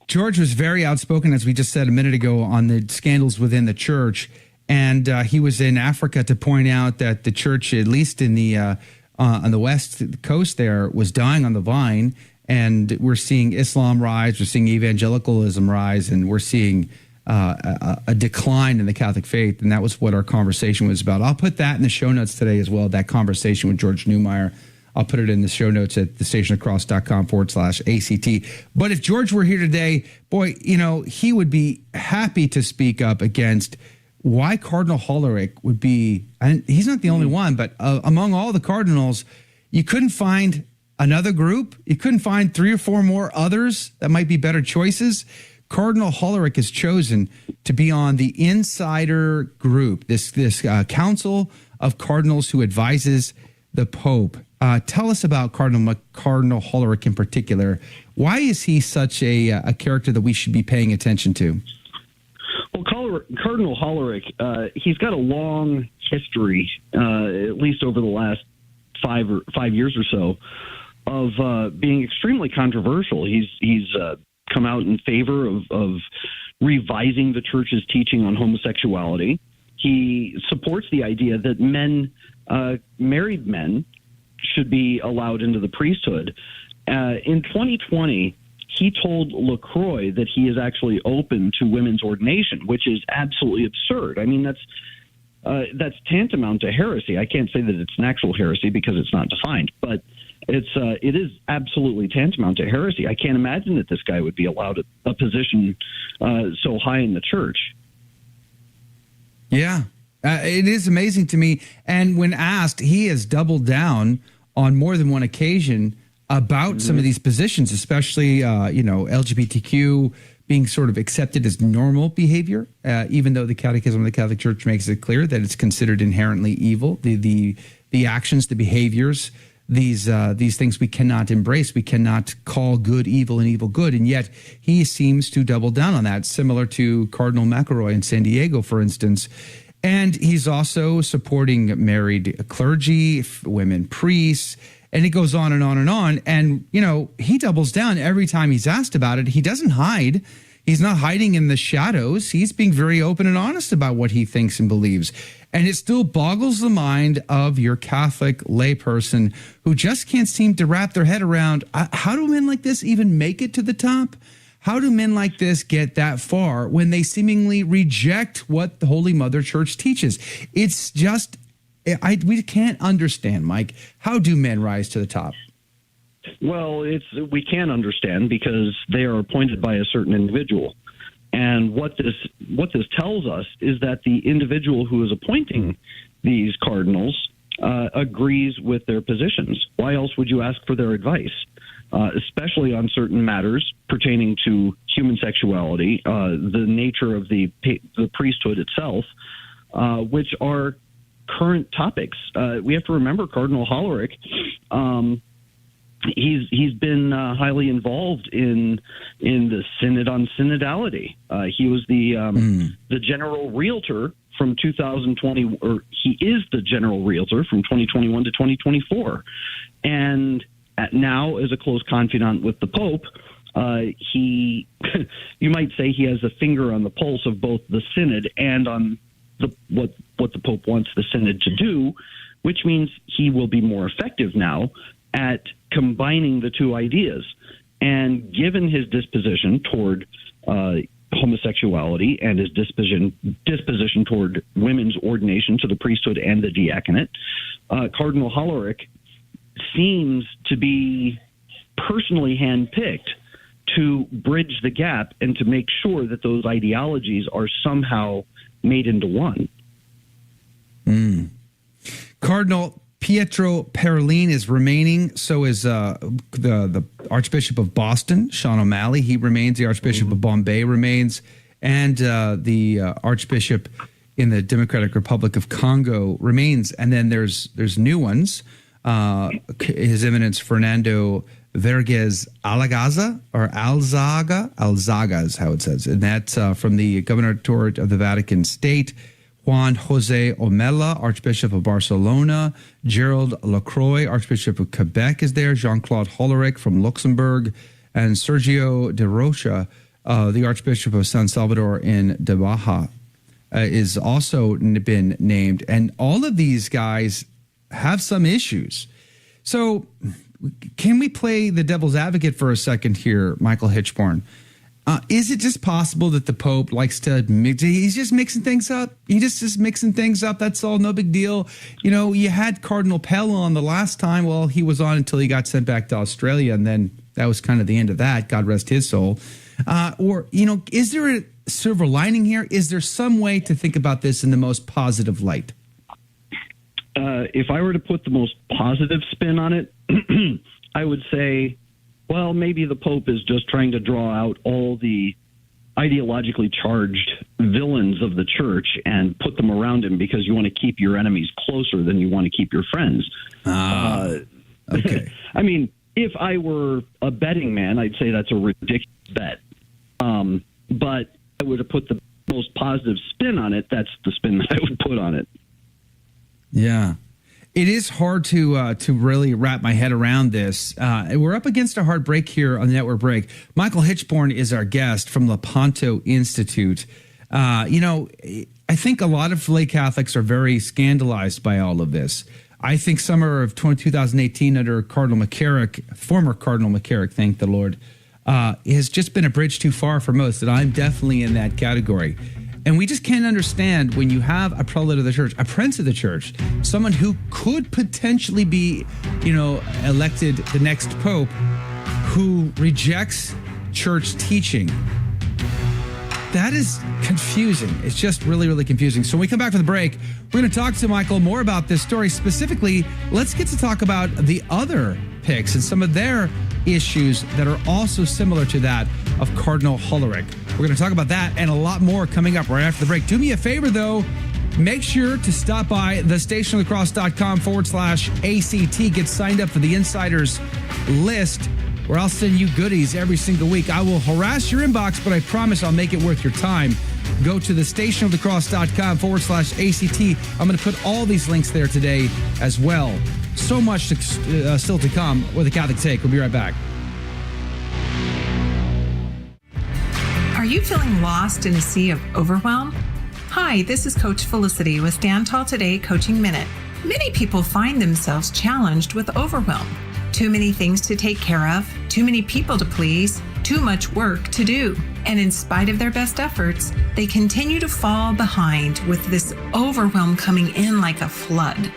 George was very outspoken, as we just said a minute ago, on the scandals within the church. And he was in Africa to point out that the church, at least in the on the west coast there, was dying on the vine. And we're seeing Islam rise, we're seeing evangelicalism rise, and we're seeing a decline in the Catholic faith. And that was what our conversation was about. I'll put that in the show notes today as well, that conversation with George Neumeyer. I'll put it in the show notes at thestationofcross.com/ACT. But if George were here today, boy, he would be happy to speak up against why Cardinal Hollerich would be, and he's not the only one, but among all the cardinals, you couldn't find another group. You couldn't find 3 or 4 more others that might be better choices. Cardinal Hollerich is chosen to be on the insider group, this council of cardinals who advises the Pope. Tell us about Cardinal Hollerich in particular. Why is he such a character that we should be paying attention to? Well, Cardinal Hollerich, he's got a long history, at least over the last 5 years or so, of being extremely controversial. He's come out in favor of revising the church's teaching on homosexuality. He supports the idea that married men, should be allowed into the priesthood. In 2020, he told LaCroix that he is actually open to women's ordination, which is absolutely absurd. I mean, that's tantamount to heresy. I can't say that it's an actual heresy because it's not defined, but it is absolutely tantamount to heresy. I can't imagine that this guy would be allowed a position so high in the church. Yeah. It is amazing to me. And when asked, he has doubled down on more than one occasion about some of these positions, especially, LGBTQ being sort of accepted as normal behavior, even though the Catechism of the Catholic Church makes it clear that it's considered inherently evil. The actions, the behaviors, these things we cannot embrace. We cannot call good evil and evil good. And yet he seems to double down on that, similar to Cardinal McElroy in San Diego, for instance. And he's also supporting married clergy, women priests, and it goes on and on and on. And, he doubles down every time he's asked about it. He doesn't hide. He's not hiding in the shadows. He's being very open and honest about what he thinks and believes. And it still boggles the mind of your Catholic layperson who just can't seem to wrap their head around, how do men like this even make it to the top? How do men like this get that far when they seemingly reject what the Holy Mother Church teaches? It's just, we can't understand, Mike. How do men rise to the top? Well, we can understand because they are appointed by a certain individual. And what this tells us is that the individual who is appointing these cardinals agrees with their positions. Why else would you ask for their advice? Especially on certain matters pertaining to human sexuality, the nature of the priesthood itself, which are current topics. We have to remember Cardinal Hollerich he's been highly involved in the Synod on Synodality. He was the general realtor from 2020, or he is the general realtor from 2021 to 2024, and now as a close confidant with the Pope, he you might say he has a finger on the pulse of both the Synod and on what the Pope wants the Synod to do, which means he will be more effective now at combining the two ideas. And given his disposition toward homosexuality and his disposition toward women's ordination to the priesthood and the diaconate, Cardinal Hollerich seems to be personally handpicked to bridge the gap and to make sure that those ideologies are somehow made into one. Cardinal Pietro Parolin is remaining. So is the Archbishop of Boston, Sean O'Malley. He remains. The Archbishop of Bombay remains. And the Archbishop in the Democratic Republic of Congo remains. And then there's new ones. His Eminence Fernando Vergez Alzaga is how it says. And that's from the Governorate of the Vatican State. Juan Jose Omella, Archbishop of Barcelona. Gerald Lacroix, Archbishop of Quebec, is there. Jean-Claude Hollerich from Luxembourg. And Sergio de Rocha, the Archbishop of San Salvador in De Baja, is also been named. And all of these guys have some issues. So can we play the devil's advocate for a second here, Michael Hichborn? Is it just possible that the Pope likes to he's just mixing things up? He just is mixing things up. That's all. No big deal. You know, you had Cardinal Pell on the last time. Well, he was on until he got sent back to Australia. And then that was kind of the end of that. God rest his soul. Or, you know, is there a silver lining here? Is there some way to think about this in the most positive light? If I were to put the most positive spin on it, I would say, well, maybe the Pope is just trying to draw out all the ideologically charged villains of the church and put them around him because you want to keep your enemies closer than you want to keep your friends. Okay. I mean, if I were a betting man, I'd say that's a ridiculous bet. But if I were to put the most positive spin on it, that's the spin that I would put on it. Yeah. It is hard to really wrap my head around this. We're up against a hard break here on the network break. Michael Hichborn is our guest from Lepanto Institute. You know, I think a lot of lay Catholics are very scandalized by all of this. I think summer of 2018 under Cardinal McCarrick, former Cardinal McCarrick, thank the Lord, has just been a bridge too far for most, and I'm definitely in that category. And we just can't understand when you have a prelate of the church, a prince of the church, someone who could potentially be, you know, elected the next pope, who rejects church teaching. That is confusing. It's just really, really confusing. So when we come back from the break, we're going to talk to Michael more about this story. Specifically, let's get to talk about the other picks and some of their issues that are also similar to that of Cardinal Hollerich. We're going to talk about that and a lot more coming up right after the break. Do me a favor, though. Make sure to stop by thestationofthecross.com/ACT. Get signed up for the Insiders list, where I'll send you goodies every single week. I will harass your inbox, but I promise I'll make it worth your time. Go to thestationofthecross.com/ACT. I'm going to put all these links there today as well. So much still to come with a Catholic Take. We'll be right back. Are you feeling lost in a sea of overwhelm? Hi, this is Coach Felicity with Stand Tall Today Coaching Minute. Many people find themselves challenged with overwhelm. Too many things to take care of, too many people to please, too much work to do. And in spite of their best efforts, they continue to fall behind with this overwhelm coming in like a flood.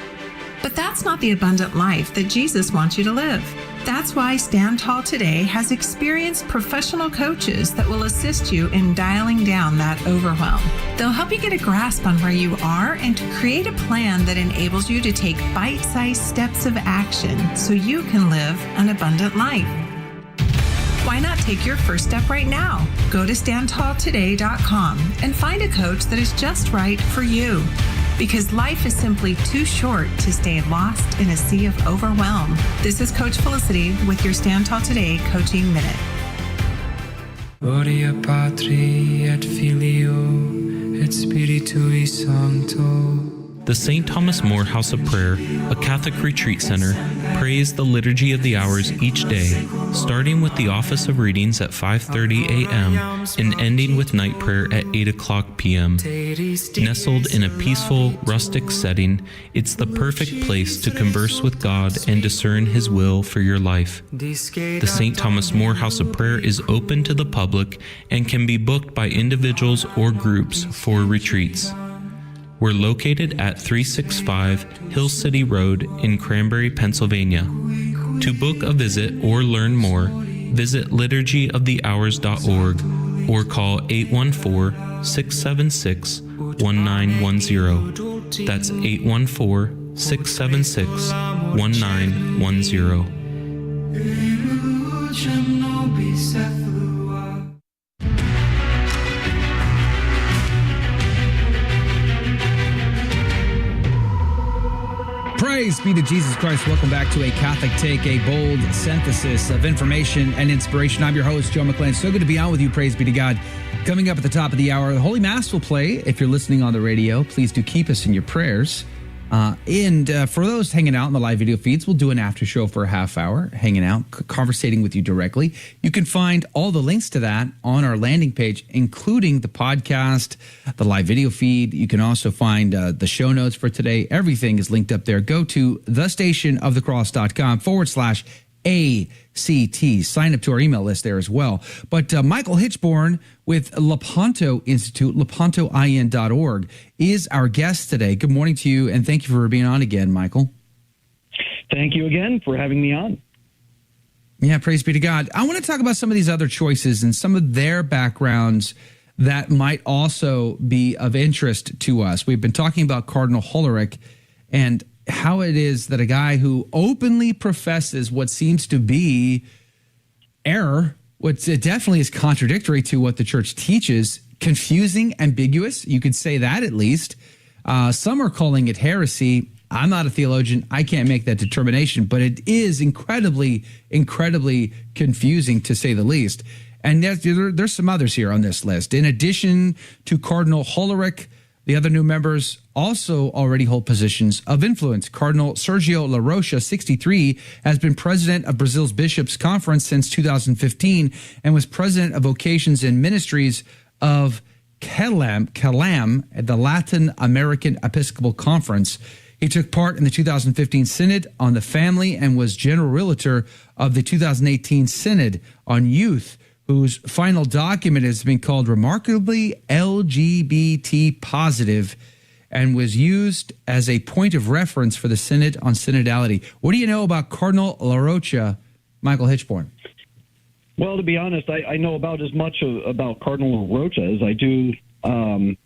But that's not the abundant life that Jesus wants you to live. That's why Stand Tall Today has experienced professional coaches that will assist you in dialing down that overwhelm. They'll help you get a grasp on where you are and to create a plan that enables you to take bite-sized steps of action so you can live an abundant life. Why not take your first step right now? Go to standtalltoday.com and find a coach that is just right for you. because life is simply too short to stay lost in a sea of overwhelm. This is Coach Felicity with your Stand Tall Today Coaching Minute. Gloria Patri et Filio et Spiritui Sancto. The St. Thomas More House of Prayer, a Catholic retreat center, prays the Liturgy of the Hours each day, starting with the office of readings at 5:30 a.m. and ending with night prayer at 8 o'clock p.m. Nestled in a peaceful, rustic setting, it's the perfect place to converse with God and discern His will for your life. The St. Thomas More House of Prayer is open to the public and can be booked by individuals or groups for retreats. We're located at 365 Hill City Road in Cranberry, Pennsylvania. To book a visit or learn more, visit liturgyofthehours.org or call 814-676-1910. That's 814-676-1910. Praise be to Jesus Christ. Welcome back to A Catholic Take, a bold synthesis of information and inspiration. I'm your host, Joe McLean. So good to be on with you. Praise be to God. Coming up at the top of the hour, the Holy Mass will play. If you're listening on the radio, please do keep us in your prayers. And for those hanging out in the live video feeds, we'll do an after show for a half hour, hanging out, conversating with you directly. You can find all the links to that on our landing page, including the podcast, the live video feed. You can also find the show notes for today. Everything is linked up there. Go to thestationofthecross.com/ACT. Sign up to our email list there as well. But Michael Hichborn with Lepanto Institute, lepantoin.org, is our guest today. Good morning to you, and thank you for being on again, Michael. Thank you again for having me on. Yeah, praise be to God. I want to talk about some of these other choices and some of their backgrounds that might also be of interest to us. We've been talking about Cardinal Hollerich and how it is that a guy who openly professes what seems to be error, it definitely is contradictory to what the church teaches, confusing, ambiguous, you could say that at least. Some are calling it heresy. I'm not a theologian. I can't make that determination, but it is incredibly, incredibly confusing to say the least. And there's some others here on this list. In addition to Cardinal Hollerich, the other new members also already hold positions of influence. Cardinal Sergio La Rocha, 63, has been president of Brazil's Bishops' Conference since 2015 and was president of Vocations and Ministries of CALAM, the Latin American Episcopal Conference. He took part in the 2015 Synod on the Family and was general realtor of the 2018 Synod on Youth, whose final document has been called remarkably LGBT positive and was used as a point of reference for the Synod on synodality. What do you know about Cardinal La Rocha, Michael Hichborn? Well, to be honest, I know about as much about Cardinal La Rocha as I do from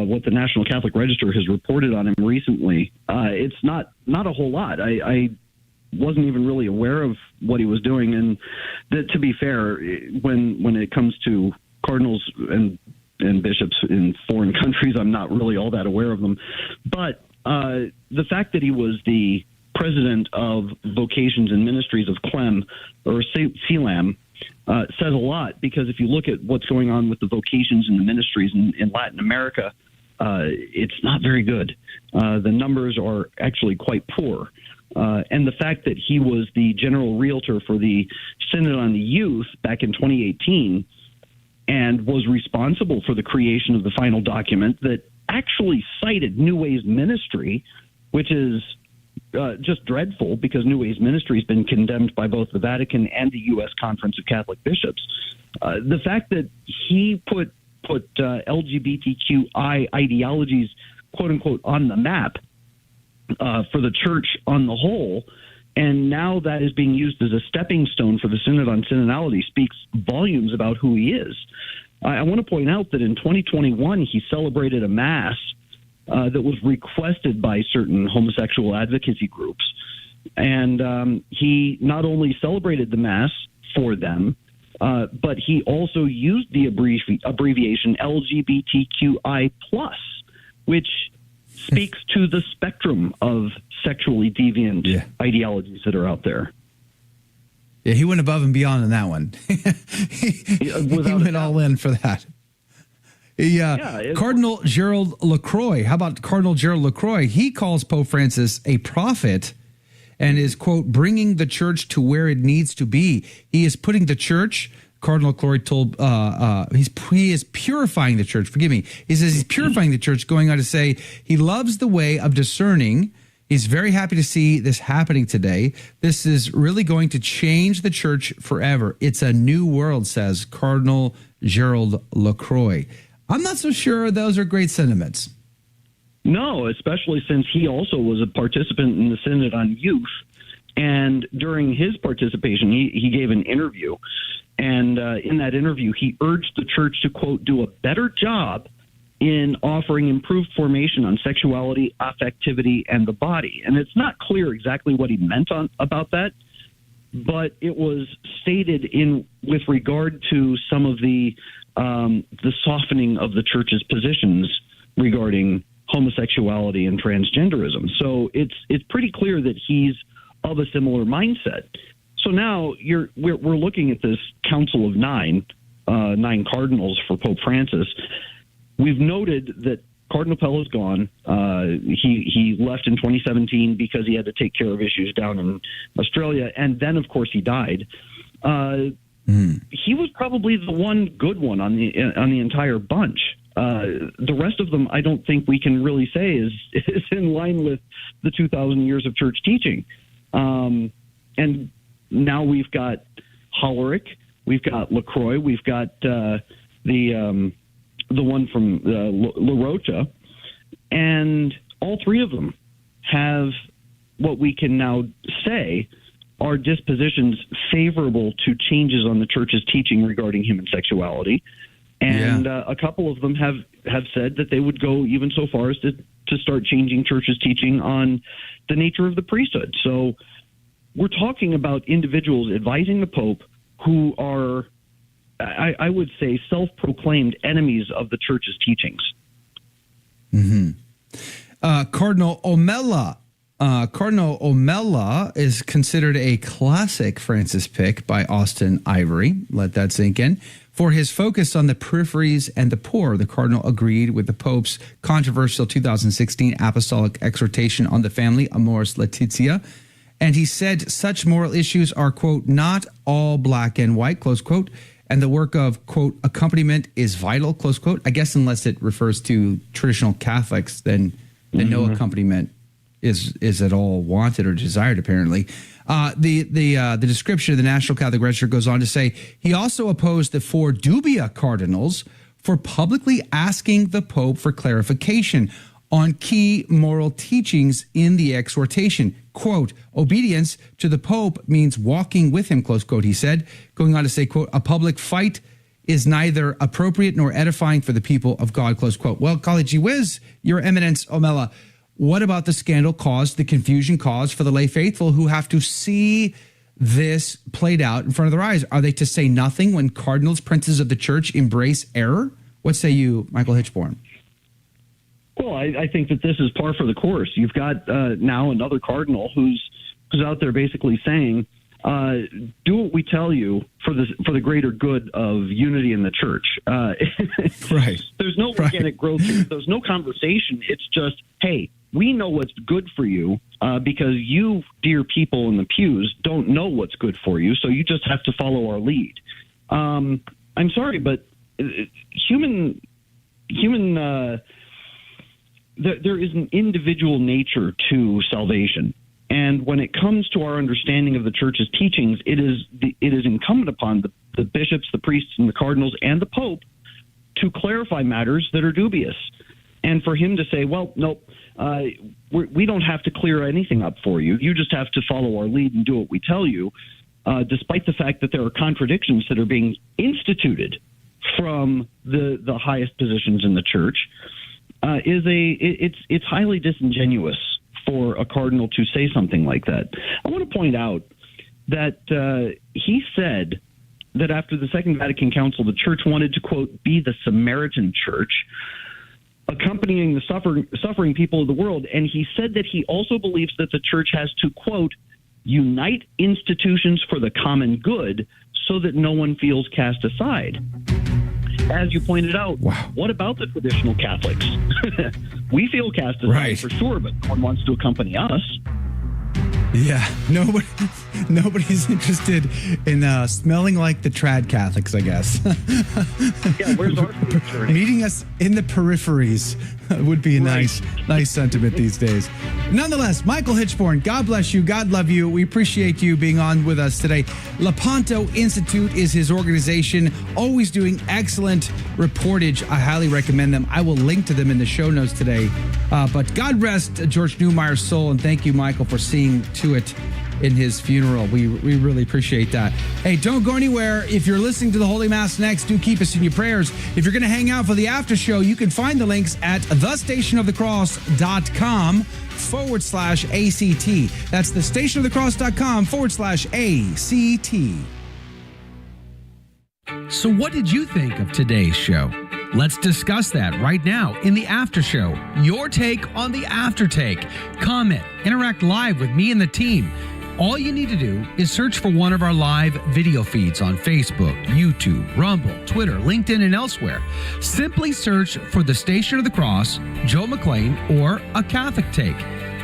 what the National Catholic Register has reported on him recently. It's not a whole lot. I wasn't even really aware of what he was doing. And to be fair, when it comes to cardinals and bishops in foreign countries, I'm not really all that aware of them. But the fact that he was the president of Vocations and Ministries of CLEM, or CELAM, says a lot, because if you look at what's going on with the vocations and the ministries in Latin America, it's not very good. The numbers are actually quite poor. And the fact that he was the general realtor for the Synod on the Youth back in 2018 and was responsible for the creation of the final document that actually cited New Way's ministry, which is just dreadful because New Way's ministry has been condemned by both the Vatican and the U.S. Conference of Catholic Bishops. The fact that he put LGBTQI ideologies, quote unquote, on the map for the church on the whole, and now that is being used as a stepping stone for the Synod on Synodality, speaks volumes about who he is. I want to point out that in 2021, he celebrated a Mass that was requested by certain homosexual advocacy groups. And he not only celebrated the Mass for them, but he also used the abbreviation LGBTQI+. which speaks to the spectrum of sexually deviant ideologies that are out there. Yeah, he went above and beyond on that one. he went all in for that. Cardinal Gerald LaCroix. How about Cardinal Gerald LaCroix? He calls Pope Francis a prophet and is, quote, bringing the church to where it needs to be. He is putting the church, Cardinal LaCroix told, he is purifying the church. Forgive me. He says he's purifying the church, going on to say he loves the way of discerning. He's very happy to see this happening today. This is really going to change the church forever. It's a new world, says Cardinal Gerald LaCroix. I'm not so sure those are great sentiments. No, especially since he also was a participant in the Synod on Youth. And during his participation, he gave an interview. And in that interview, he urged the church to, quote, do a better job in offering improved formation on sexuality, affectivity, and the body. And it's not clear exactly what he meant about that, but it was stated with regard to some of the softening of the church's positions regarding homosexuality and transgenderism. So it's pretty clear that he's of a similar mindset. So now we're looking at this Council of Nine cardinals for Pope Francis. We've noted that Cardinal Pell is gone. He left in 2017 because he had to take care of issues down in Australia, and then of course he died. He was probably the one good one on the entire bunch. The rest of them, I don't think we can really say is in line with the 2,000 years of church teaching. And now we've got Hollerich, we've got LaCroix, we've got the one from La Rocha, and all three of them have what we can now say are dispositions favorable to changes on the church's teaching regarding human sexuality. And a couple of them have said that they would go even so far as to start changing church's teaching on the nature of the priesthood. So we're talking about individuals advising the Pope who are, I would say, self-proclaimed enemies of the church's teachings. Cardinal O'Mella. Cardinal O'Mella is considered a classic Francis pick by Austin Ivory. Let that sink in. For his focus on the peripheries and the poor, the Cardinal agreed with the Pope's controversial 2016 apostolic exhortation on the family, Amoris Laetitia. And he said such moral issues are, quote, not all black and white, close quote, and the work of, quote, accompaniment is vital, close quote. I guess unless it refers to traditional Catholics, then no accompaniment is at all wanted or desired, apparently. The description of the National Catholic Register goes on to say he also opposed the 4 dubia cardinals for publicly asking the Pope for clarification on key moral teachings in the exhortation. Quote, obedience to the Pope means walking with him, close quote, he said, going on to say, quote, a public fight is neither appropriate nor edifying for the people of God, close quote. Well, golly gee whiz, Your Eminence O'Mella, what about the scandal caused, the confusion caused for the lay faithful who have to see this played out in front of their eyes? Are they to say nothing when cardinals, princes of the church embrace error? What say you, Michael Hichborn? Well, I think that this is par for the course. You've got now another cardinal who's out there basically saying, do what we tell you for the greater good of unity in the church. Right. There's no organic growth here. There's no conversation. It's just, hey, we know what's good for you because you, dear people in the pews, don't know what's good for you, so you just have to follow our lead. I'm sorry, but there is an individual nature to salvation. And when it comes to our understanding of the church's teachings, it is incumbent upon the bishops, the priests, and the cardinals, and the Pope to clarify matters that are dubious. And for him to say, well, nope, we don't have to clear anything up for you. You just have to follow our lead and do what we tell you, despite the fact that there are contradictions that are being instituted from the highest positions in the church, it's highly disingenuous for a cardinal to say something like that. I want to point out that he said that after the Second Vatican Council, the church wanted to, quote, be the Samaritan church. accompanying the suffering people of the world. And he said that he also believes that the church has to, quote, unite institutions for the common good so that no one feels cast aside. As you pointed out, what about the traditional Catholics? We feel cast aside for sure, but no one wants to accompany us. Yeah, nobody's interested in smelling like the trad Catholics, I guess. Yeah, where's our future? Meeting us in the peripheries would be a nice sentiment these days. Nonetheless, Michael Hichborn, God bless you, God love you. We appreciate you being on with us today. Lepanto Institute is his organization, always doing excellent reportage. I highly recommend them. I will link to them in the show notes today. But God rest George Neumeyer's soul, and thank you, Michael, for seeing to it in his funeral. We really appreciate that. Hey, don't go anywhere. If you're listening to the Holy Mass next, do keep us in your prayers. If you're going to hang out for the after show, you can find the links at thestationofthecross.com/ACT. That's thestationofthecross.com/ACT. So what did you think of today's show? Let's discuss that right now in the after show. Your take on the after take. Comment, interact live with me and the team. All you need to do is search for one of our live video feeds on Facebook, YouTube, Rumble, Twitter, LinkedIn, and elsewhere. Simply search for The Station of the Cross, Joe McLean, or A Catholic Take.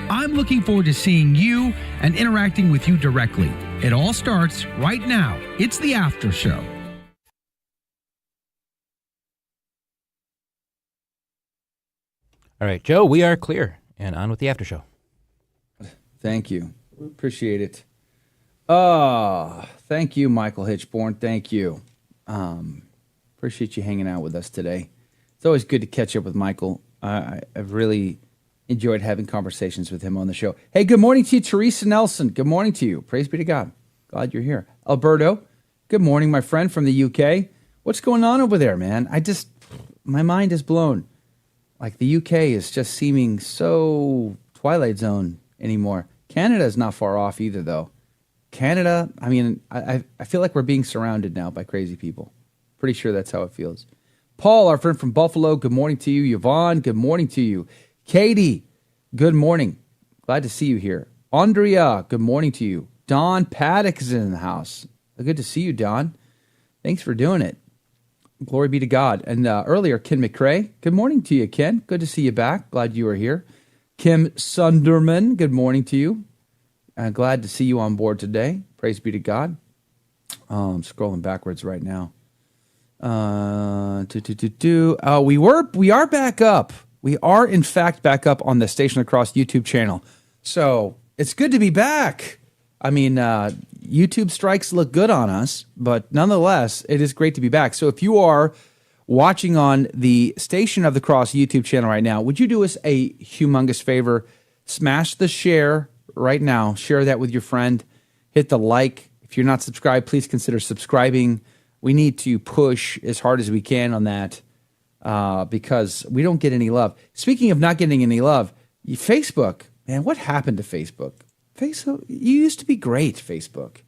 I'm looking forward to seeing you and interacting with you directly. It all starts right now. It's the after show. All right, Joe, we are clear, and on with the after show. Thank you. Appreciate it. Thank you, Michael Hichborn. Thank you. Appreciate you hanging out with us today. It's always good to catch up with Michael. I've really enjoyed having conversations with him on the show. Hey, good morning to you, Teresa Nelson. Good morning to you. Praise be to God. Glad you're here. Alberto, good morning, my friend from the UK. What's going on over there, man? My mind is blown. Like, the UK is just seeming so Twilight Zone anymore. Canada is not far off either, though. Canada, I mean, I feel like we're being surrounded now by crazy people. Pretty sure that's how it feels. Paul, our friend from Buffalo, good morning to you. Yvonne, good morning to you. Katie, good morning. Glad to see you here. Andrea, good morning to you. Don Paddock is in the house. Good to see you, Don. Thanks for doing it. Glory be to God. And earlier, Ken McCrae. Good morning to you, Ken. Good to see you back. Glad you are here. Kim Sunderman, good morning to you. Glad to see you on board today. Praise be to God. I'm scrolling backwards right now. We are back up. We are, in fact, back up on the Station of the Cross YouTube channel. So it's good to be back. I mean, YouTube strikes look good on us, but nonetheless, it is great to be back. So if you are watching on the Station of the Cross YouTube channel right now, would you do us a humongous favor? Smash the share right now. Share that with your friend. Hit the like. If you're not subscribed, please consider subscribing. We need to push as hard as we can on that because we don't get any love. Speaking of not getting any love, Facebook, man, what happened to Facebook? Facebook, you used to be great, Facebook.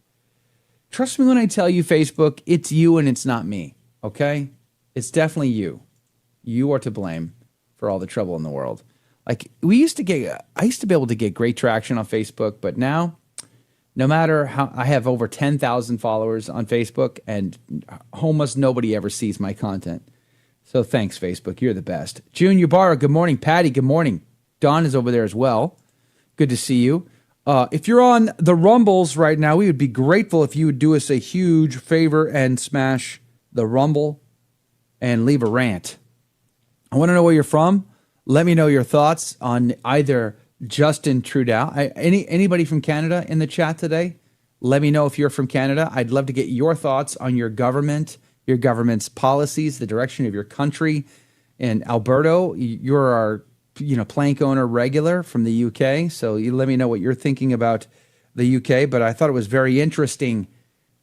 Trust me when I tell you, Facebook, it's you and it's not me, okay? It's definitely you. You are to blame for all the trouble in the world. Like, I used to be able to get great traction on Facebook, but now, no matter how, I have over 10,000 followers on Facebook, and almost nobody ever sees my content. So thanks, Facebook. You're the best. June Ybarra, good morning. Patty, good morning. Don is over there as well. Good to see you. If you're on the Rumbles right now, we would be grateful if you would do us a huge favor and smash the Rumble and leave a rant. I want to know where you're from. Let me know your thoughts on either Justin Trudeau. Anybody from Canada in the chat today? Let me know if you're from Canada. I'd love to get your thoughts on your government's policies, the direction of your country. And Alberto, you're our plank owner regular from the UK. So you let me know what you're thinking about the UK. But I thought it was very interesting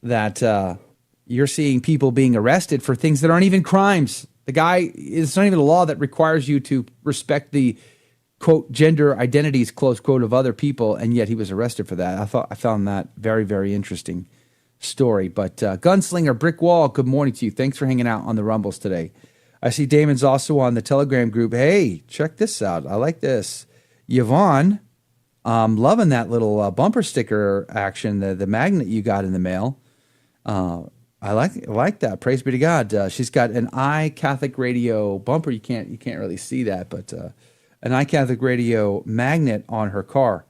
that you're seeing people being arrested for things that aren't even crimes. The guy, it's not even a law that requires you to respect the, quote, gender identities, close quote, of other people. And yet he was arrested for that. I found that very, very interesting story. But Gunslinger Brick Wall, good morning to you. Thanks for hanging out on the Rumbles today. I see Damon's also on the Telegram group. Hey, check this out. I like this. Yvonne, loving that little bumper sticker action, the magnet you got in the mail. I like that. Praise be to God. She's got an iCatholic Radio bumper. You can't really see that, but an iCatholic Radio magnet on her car.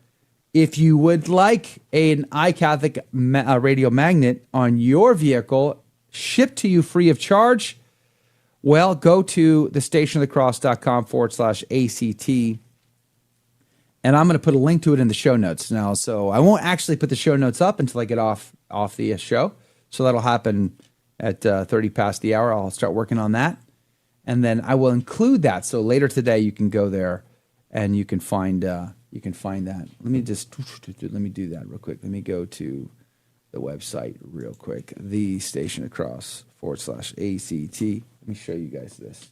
If you would like an iCatholic radio magnet on your vehicle shipped to you free of charge, well, go to thestationofthecross.com/ACT. And I'm going to put a link to it in the show notes now. So I won't actually put the show notes up until I get off the show. So that'll happen at 30 past the hour. I'll start working on that. And then I will include that. So later today you can go there and you can find that. Let me do that real quick. Let me go to the website real quick. thestationofthecross.com/ACT. Let me show you guys this.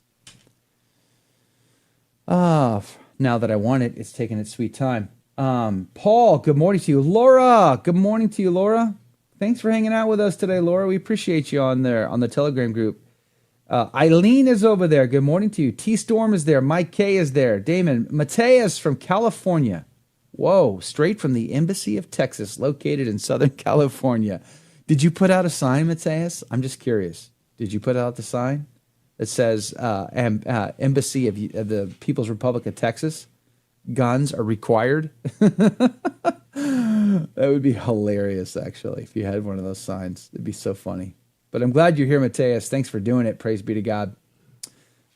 Now that I want it, it's taking its sweet time. Paul, good morning to you. Laura, good morning to you, Laura. Thanks for hanging out with us today, Laura. We appreciate you on the Telegram group. Eileen is over there. Good morning to you. T-Storm is there. Mike K is there. Damon. Mateus from California. Whoa, straight from the Embassy of Texas, located in Southern California. Did you put out a sign, Mateus? I'm just curious. Did you put out the sign that says Embassy of the People's Republic of Texas? Guns are required? That would be hilarious, actually, if you had one of those signs. It'd be so funny. But I'm glad you're here, Mateus. Thanks for doing it. Praise be to God.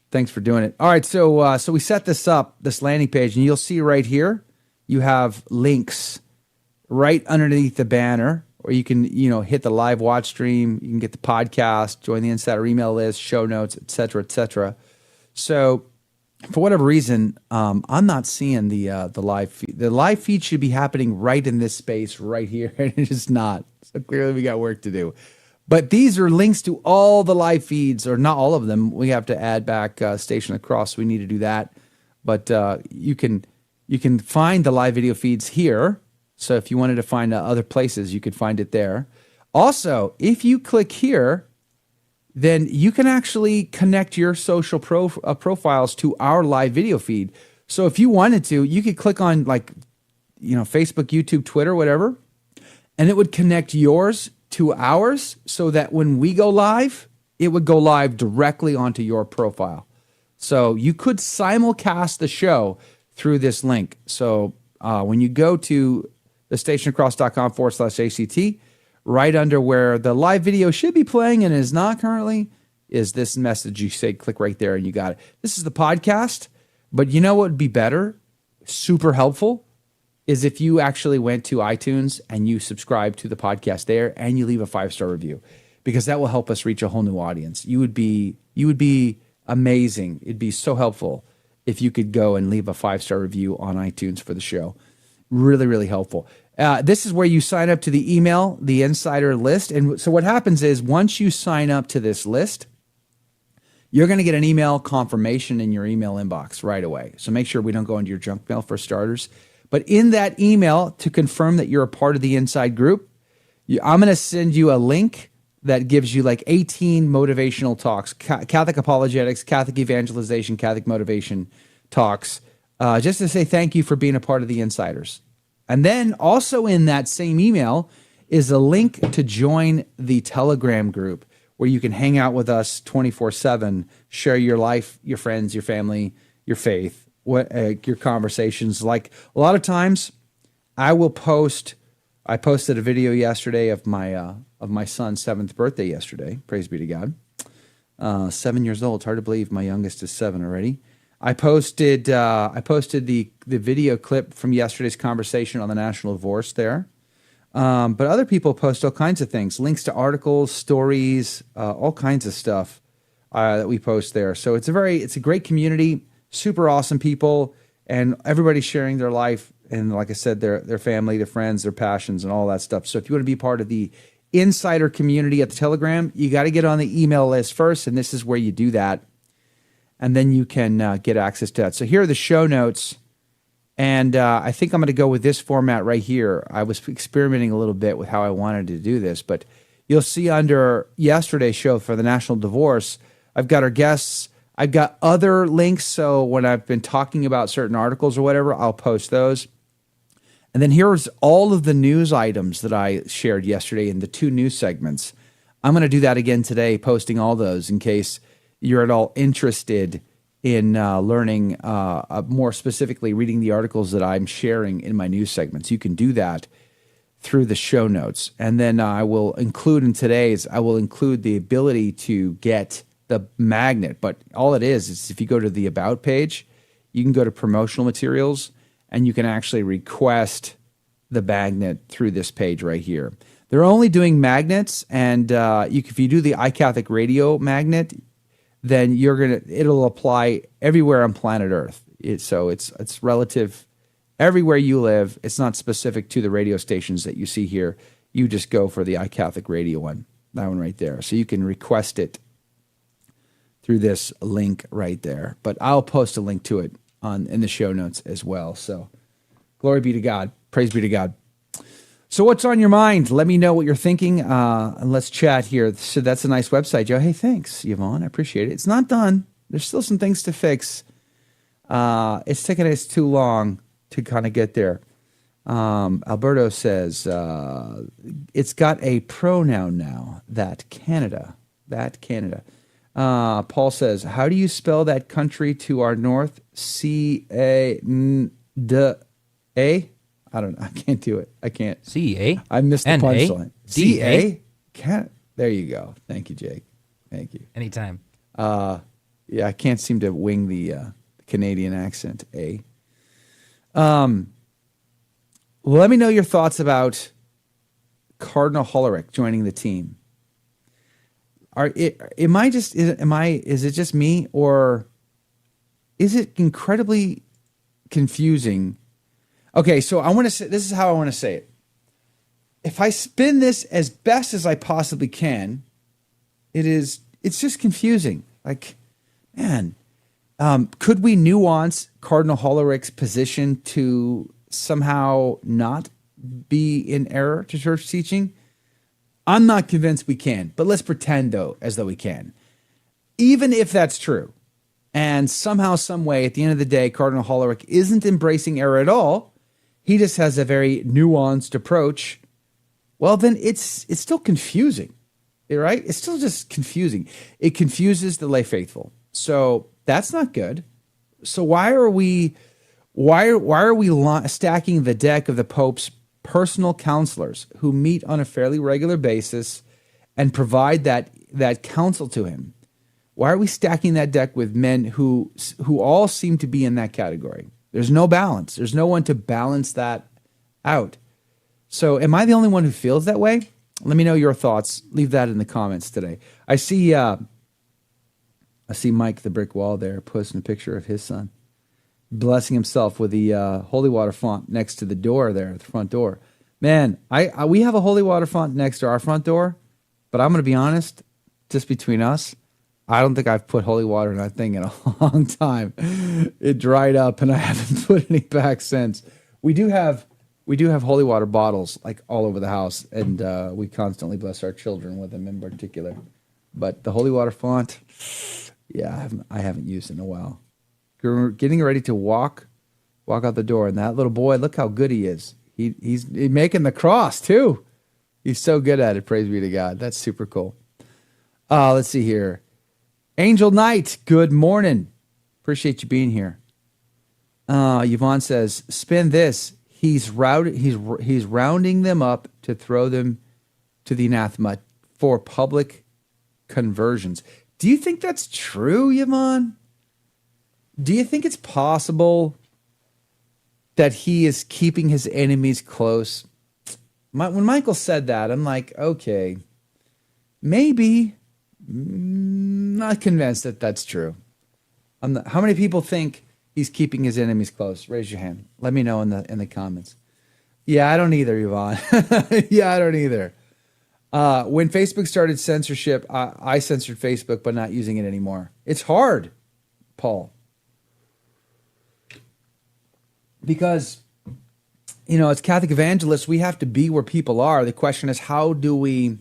Thanks for doing it. All right, so we set this up, this landing page, and you'll see right here, you have links right underneath the banner, or you can, hit the live watch stream. You can get the podcast, join the Insider email list, show notes, et cetera, et cetera. So for whatever reason, I'm not seeing the live feed. The live feed should be happening right in this space right here, and it is not. So clearly we got work to do. But these are links to all the live feeds, or not all of them. We have to add back Station of the Cross. We need to do that. But you can find the live video feeds here. So if you wanted to find other places, you could find it there. Also, if you click here, then you can actually connect your social profiles to our live video feed. So if you wanted to, you could click on Facebook, YouTube, Twitter, whatever, and it would connect yours to ours so that when we go live, it would go live directly onto your profile. So you could simulcast the show through this link. So when you go to thestationofcross.com/ACT, right under where the live video should be playing and is not currently, is this message. You say click right there and you got it. This is the podcast, but you know what would be better, super helpful, is if you actually went to iTunes and you subscribe to the podcast there and you leave a 5-star review, because that will help us reach a whole new audience. You would be amazing. It'd be so helpful if you could go and leave a 5-star review on iTunes for the show. Really, really helpful. This is where you sign up to the email, the insider list. And so what happens is once you sign up to this list, you're going to get an email confirmation in your email inbox right away. So make sure we don't go into your junk mail for starters. But in that email, to confirm that you're a part of the inside group, I'm going to send you a link that gives you like 18 motivational talks, Catholic apologetics, Catholic evangelization, Catholic motivation talks, just to say thank you for being a part of the insiders. And then also in that same email is a link to join the Telegram group where you can hang out with us 24/7, share your life, your friends, your family, your faith, your conversations. Like a lot of times I posted a video yesterday of my son's 7th birthday yesterday. Praise be to God. 7 years old. It's hard to believe my youngest is 7 already. I posted the video clip from yesterday's conversation on the national divorce there. But other people post all kinds of things, links to articles, stories, all kinds of stuff that we post there. So it's a great community, super awesome people, and everybody's sharing their life and, like I said, their family, their friends, their passions, and all that stuff. So if you want to be part of the insider community at the Telegram, you got to get on the email list first, and this is where you do that. And then you can get access to that. So here are the show notes. And I think I'm going to go with this format right here. I was experimenting a little bit with how I wanted to do this. But you'll see under yesterday's show for the National Divorce, I've got our guests, I've got other links, so when I've been talking about certain articles or whatever, I'll post those. And then here's all of the news items that I shared yesterday in the 2 news segments. I'm going to do that again today, posting all those in case you're at all interested in learning more specifically, reading the articles that I'm sharing in my news segments. You can do that through the show notes. And then I will include the ability to get the magnet. But all it is if you go to the About page, you can go to promotional materials, and you can actually request the magnet through this page right here. They're only doing magnets, and if you do the iCatholic Radio magnet, then it'll apply everywhere on planet Earth. So it's relative everywhere you live. It's not specific to the radio stations that you see here. You just go for the iCatholic Radio one, that one right there. So you can request it through this link right there. But I'll post a link to it in the show notes as well. So glory be to God. Praise be to God. So what's on your mind? Let me know what you're thinking. And let's chat here. So that's a nice website, Joe. Hey, thanks, Yvonne. I appreciate it. It's not done. There's still some things to fix. It's taking us too long to kind of get there. Alberto says, it's got a pronoun now, that Canada. Paul says, how do you spell that country to our north? C-A-N-D-A? I don't know. I can't do it. I can't. C-A? I missed the punchline. C-A? There you go. Thank you, Jake. Thank you. Anytime. Yeah, I can't seem to wing the Canadian accent. Well, let me know your thoughts about Cardinal Hollerich joining the team. Is it just me, or is it incredibly confusing? Okay, so I want to say, this is how I want to say it. If I spin this as best as I possibly can, it's just confusing. Like, man, could we nuance Cardinal Hollerich's position to somehow not be in error to church teaching? I'm not convinced we can, but let's pretend as though we can. Even if that's true, and somehow, some way, at the end of the day, Cardinal Hollerich isn't embracing error at all, he just has a very nuanced approach, well, then it's still confusing, right? It's still just confusing. It confuses the lay faithful. So that's not good. So why are we stacking the deck of the Pope's personal counselors who meet on a fairly regular basis and provide that counsel to him? Why are we stacking that deck with men who all seem to be in that category? There's no balance. There's no one to balance that out. So am I the only one who feels that way? Let me know your thoughts. Leave that in the comments today. I see Mike the Brick Wall there posting a picture of his son, blessing himself with the holy water font next to the door there, the front door. Man, we have a holy water font next to our front door, but I'm going to be honest, just between us, I don't think I've put holy water in that thing in a long time. It dried up, and I haven't put any back since. We do have holy water bottles like all over the house, and we constantly bless our children with them in particular. But the holy water font, yeah, I haven't used it in a while. Getting ready to walk out the door, and that little boy, look how good he is. He's making the cross too. He's so good at it. Praise be to God. That's super cool. Let's see here. Angel Knight, good morning. Appreciate you being here. Yvonne says, spin this. He's rounding them up to throw them to the anathema for public conversions. Do you think that's true, Yvonne? Do you think it's possible that he is keeping his enemies close? When Michael said that, I'm like, okay, maybe. Not convinced that that's true. How many people think he's keeping his enemies close? Raise your hand. Let me know in the comments. Yeah, I don't either, Yvonne. Yeah, I don't either. When Facebook started censorship, I censored Facebook, but not using it anymore. It's hard, Paul. Because, as Catholic evangelists, we have to be where people are. The question is, how do we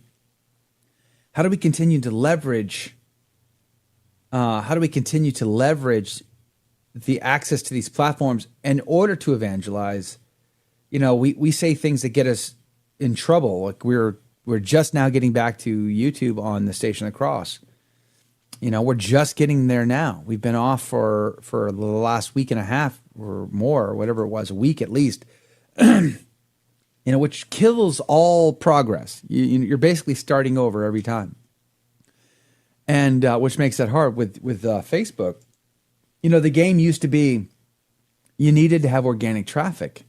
continue to leverage How do we continue to leverage the access to these platforms in order to evangelize? We say things that get us in trouble. Like we're just now getting back to YouTube on the Station of the Cross. We're just getting there now. We've been off for the last week and a half or more, or whatever it was, a week at least. Which kills all progress. You're basically starting over every time, and which makes that hard with Facebook. The game used to be you needed to have organic traffic.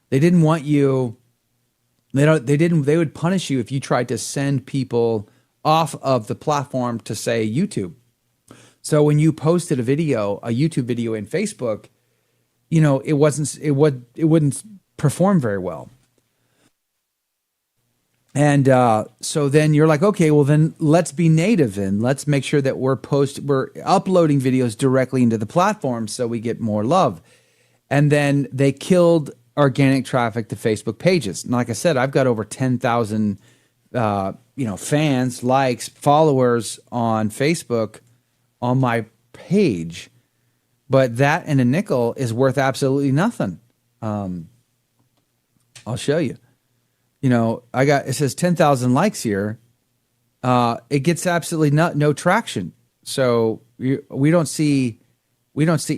They didn't want you. They would punish you if you tried to send people off of the platform to, say, YouTube. So when you posted a YouTube video in Facebook, it wouldn't perform very well. And so then you're like, okay, well then let's be native and let's make sure that we're uploading videos directly into the platform so we get more love. And then they killed organic traffic to Facebook pages. And like I said, I've got over 10,000 fans, likes, followers on Facebook on my page. But that and a nickel is worth absolutely nothing. I'll show you. It says 10,000 likes here. It gets absolutely no traction. So we don't see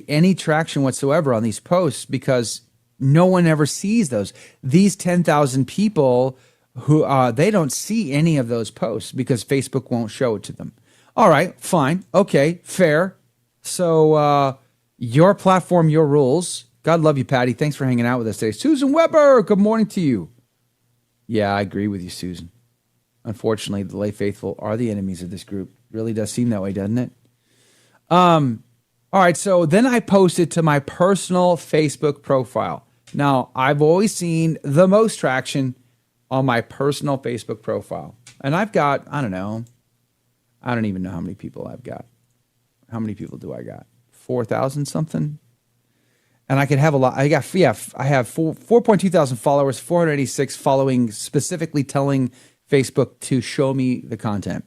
any traction whatsoever on these posts because no one ever sees those. These 10,000 people who they don't see any of those posts because Facebook won't show it to them. All right, fine. Okay, fair. So your platform, your rules. God love you, Patty. Thanks for hanging out with us today. Susan Weber, good morning to you. Yeah, I agree with you, Susan. Unfortunately, the lay faithful are the enemies of this group. It really does seem that way, doesn't it? All right, so then I posted to my personal Facebook profile. Now, I've always seen the most traction on my personal Facebook profile. And I've got, I don't even know how many people I've got. How many people do I got? 4,000 something? And I could have a lot. I have 4.2 thousand followers, 486 following, specifically telling Facebook to show me the content.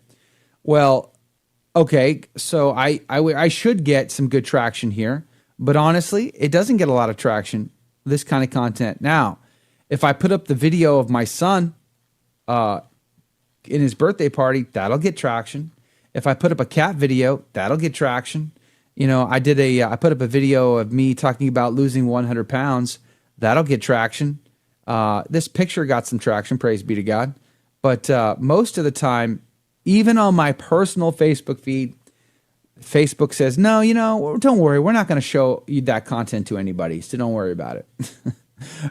Well, okay, so I should get some good traction here, but honestly, it doesn't get a lot of traction, this kind of content. Now, if I put up the video of my son in his birthday party, that'll get traction. If I put up a cat video, that'll get traction. I put up a video of me talking about losing 100 pounds. That'll get traction. This picture got some traction, praise be to God. But most of the time, even on my personal Facebook feed, Facebook says, no, don't worry. We're not going to show you that content to anybody, so don't worry about it.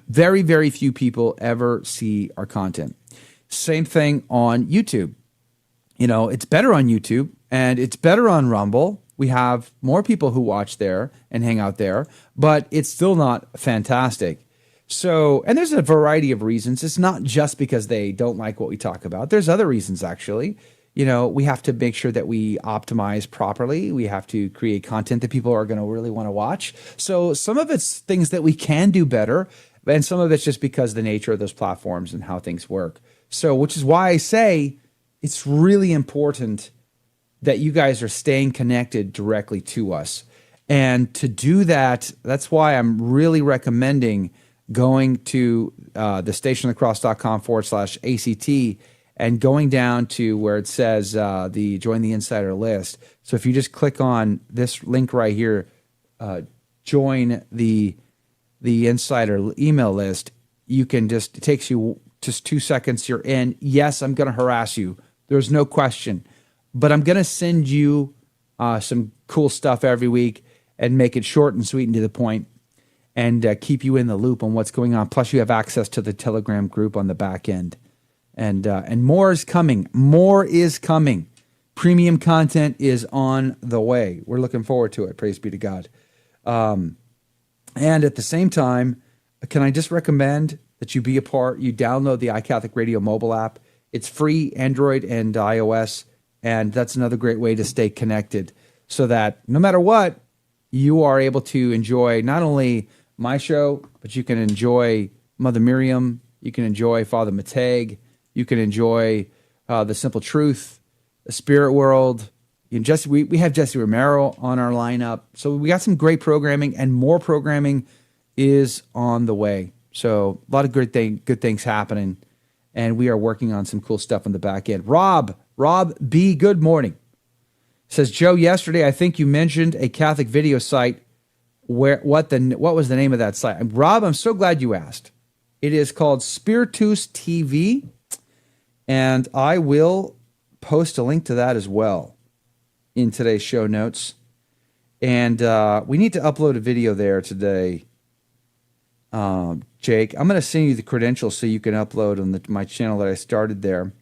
Very, very few people ever see our content. Same thing on YouTube. It's better on YouTube and it's better on Rumble. We have more people who watch there and hang out there, but it's still not fantastic. So, and there's a variety of reasons. It's not just because they don't like what we talk about. There's other reasons, actually. We have to make sure that we optimize properly. We have to create content that people are going to really want to watch. So some of it's things that we can do better, and some of it's just because of the nature of those platforms and how things work. So, which is why I say it's really important that you guys are staying connected directly to us. And to do that, that's why I'm really recommending going to thestationofthecross.com/ACT and going down to where it says the join the insider list. So if you just click on this link right here, join the insider email list, you can it takes you just 2 seconds, you're in. Yes, I'm going to harass you. There's no question. But I'm going to send you some cool stuff every week and make it short and sweet and to the point and keep you in the loop on what's going on. Plus, you have access to the Telegram group on the back end. And more is coming. More is coming. Premium content is on the way. We're looking forward to it. Praise be to God. And at the same time, can I just recommend that you be a part, you download the iCatholic Radio mobile app. It's free, Android and iOS. And that's another great way to stay connected so that no matter what, you are able to enjoy not only my show, but you can enjoy Mother Miriam, you can enjoy Father Mateg, you can enjoy The Simple Truth, The Spirit World, Jesse, we have Jesse Romero on our lineup. So we got some great programming, and more programming is on the way. So a lot of good things happening, and we are working on some cool stuff on the back end. Rob B, good morning. Says, Joe, yesterday I think you mentioned a Catholic video site. What was the name of that site? Rob, I'm so glad you asked. It is called Spiritus TV, and I will post a link to that as well in today's show notes. And we need to upload a video there today. Jake, I'm going to send you the credentials so you can upload on my channel that I started there.